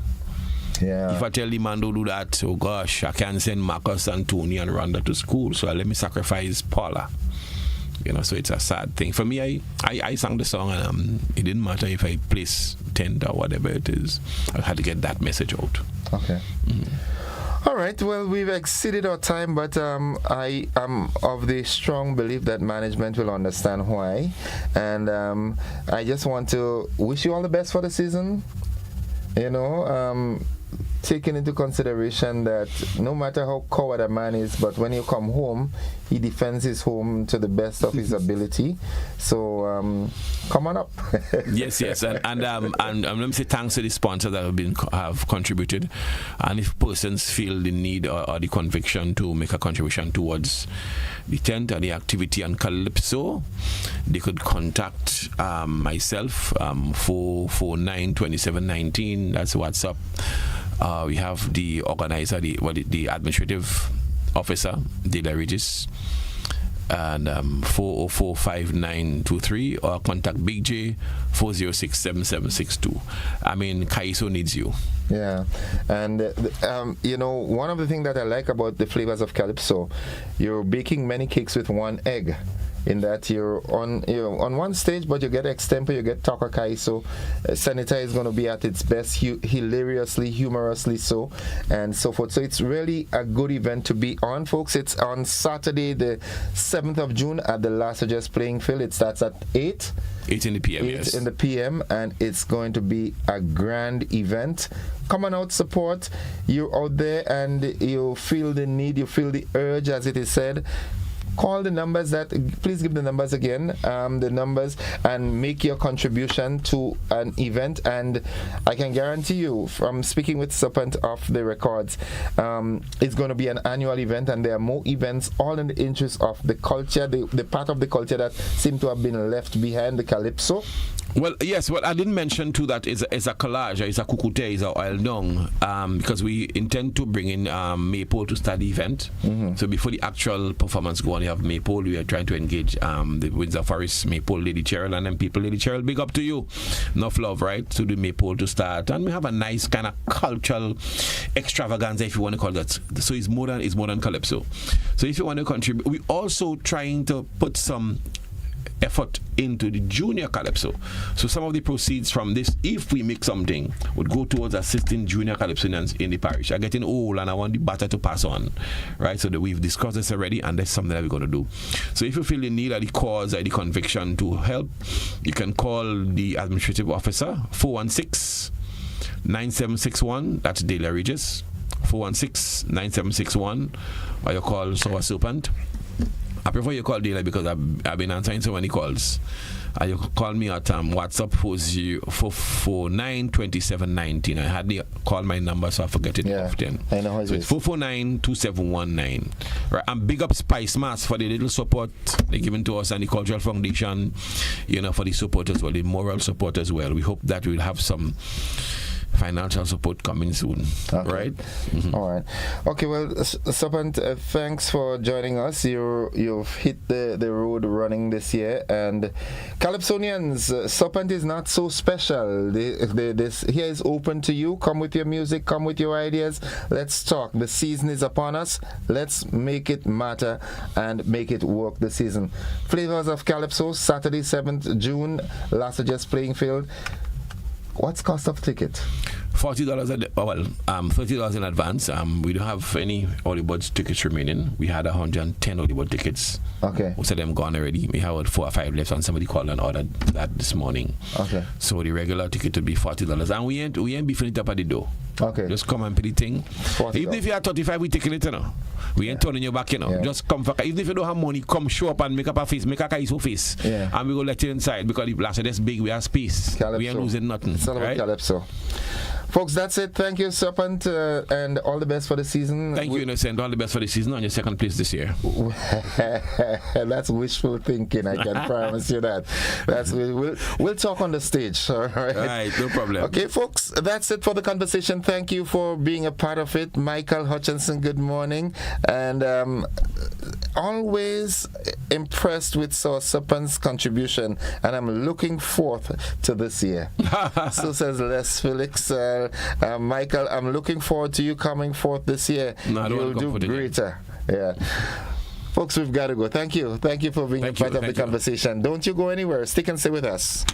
Speaker 1: Yeah.
Speaker 27: If I tell the man to do that, oh gosh, I can't send Marcus and Tony and Rhonda to school, so let me sacrifice Paula. You know, so it's a sad thing. For me, I sang the song, and it didn't matter if I placed 10th or whatever it is. I had to get that message out.
Speaker 1: Okay. All right, well, we've exceeded our time, but I am of the strong belief that management will understand why. And I just want to wish you all the best for the season. You know, taking into consideration that no matter how coward a man is, but when you come home, he defends his home to the best of his ability. So come on up.
Speaker 27: yes, and let me say thanks to the sponsors that have contributed. And if persons feel the need or the conviction to make a contribution towards the tent or the activity on Calypso, they could contact myself 449-2719. That's WhatsApp. We have the organizer, the administrative officer, Dela Regis, and 4045923, or contact Big J 4067762. I mean, Kaiso needs you.
Speaker 1: Yeah, and one of the things that I like about the flavors of Calypso, you're baking many cakes with one egg. In that you're on one stage, but you get extempo, you get Taka Kaiso. Senator is going to be at its best, hilariously, humorously so, and so forth. So it's really a good event to be on, folks. It's on Saturday, the 7th of June at the Las Vegas Playing Field. It starts at 8
Speaker 27: in the PM,
Speaker 1: 8
Speaker 27: yes.
Speaker 1: in the PM, and it's going to be a grand event. Come on out, support. You're out there and you feel the need, you feel the urge, as it is said. Call the numbers please give the numbers again, the numbers, and make your contribution to an event. And I can guarantee you, from speaking with Serpent off the records, it's going to be an annual event, and there are more events, all in the interest of the culture, the part of the culture that seemed to have been left behind, the Calypso.
Speaker 27: Well, yes. Well, I didn't mention too that it's a collage, it's a kukute, it's a oil dung, because we intend to bring in Maypole to start the event. Mm-hmm. So before the actual performance go on, you have Maypole. We are trying to engage the Windsor Forest Maypole, Lady Cheryl, and then people. Lady Cheryl, big up to you. Enough love, right? To the Maypole to start, and we have a nice kind of cultural extravaganza, if you want to call that. So it's more than Calypso. So if you want to contribute, we also trying to put some effort into the junior Calypso. So some of the proceeds from this, if we make something, would go towards assisting junior Calypsonians in the parish. I'm getting old and I want the baton to pass on, right? So that we've discussed this already, and that's something that we're going to do. So if you feel the need or the cause or the conviction to help, you can call the administrative officer, 416-9761. That's Dela Regis, 416-9761, or you call Sour Serpent. I prefer you call Dela because I've been answering so many calls. You call me at WhatsApp 449-2719. I hardly call my number, so I forget it often.
Speaker 1: I know how it
Speaker 27: so
Speaker 1: is.
Speaker 27: It's 449-2719. Right, and big up Spice Mass for the little support they're giving to us, and the Cultural Foundation, for the support as well, the moral support as well. We hope that we'll have some financial support coming soon. Okay. Right? Mm-hmm.
Speaker 1: All right. Okay, well, Serpent, thanks for joining us. You've hit the road running this year, and Calypsonians, Serpent is not so special. This here is open to you. Come with your music, come with your ideas. Let's talk. The season is upon us. Let's make it matter and make it work this season. Flavors of Calypso, Saturday, 7th June, Las Vegas Playing Field. What's cost of ticket?
Speaker 27: $40 $30 in advance. We don't have any Hollywood tickets remaining. We had 110 Hollywood tickets.
Speaker 1: Okay.
Speaker 27: Most of them gone already. We have 4 or 5 left, and somebody called and ordered that this morning.
Speaker 1: Okay.
Speaker 27: So the regular ticket would be $40, and we ain't beefing it up at the door.
Speaker 1: Okay.
Speaker 27: Just come and pay the thing. Even if you are 35, we taking it, We ain't turning you back, Yeah. Just come for. Even if you don't have money, come show up and make up a face, make a Kaiso face.
Speaker 1: Yeah.
Speaker 27: And we go let you inside, because the blast is big, we have space.
Speaker 1: Calypso.
Speaker 27: We ain't losing nothing.
Speaker 1: It's all about
Speaker 27: right?
Speaker 1: Calypso. Folks, that's it. Thank you, Serpent, and all the best for the season.
Speaker 27: Thank you, Innocent. All the best for the season on your second place this year.
Speaker 1: That's wishful thinking. I can promise you that. We'll talk on the stage. All right.
Speaker 27: All right, no problem.
Speaker 1: Okay, folks, that's it for the conversation. Thank you for being a part of it. Michael Hutchinson, good morning. And always impressed with Serpent's contribution, and I'm looking forward to this year. So says Les Felix. Michael, I'm looking forward to you coming forth this year.
Speaker 27: No,
Speaker 1: You'll do greater. Yeah. Folks, we've got to go. Thank you. Thank you for being a part of the conversation. Don't you go anywhere. Stick and stay with us.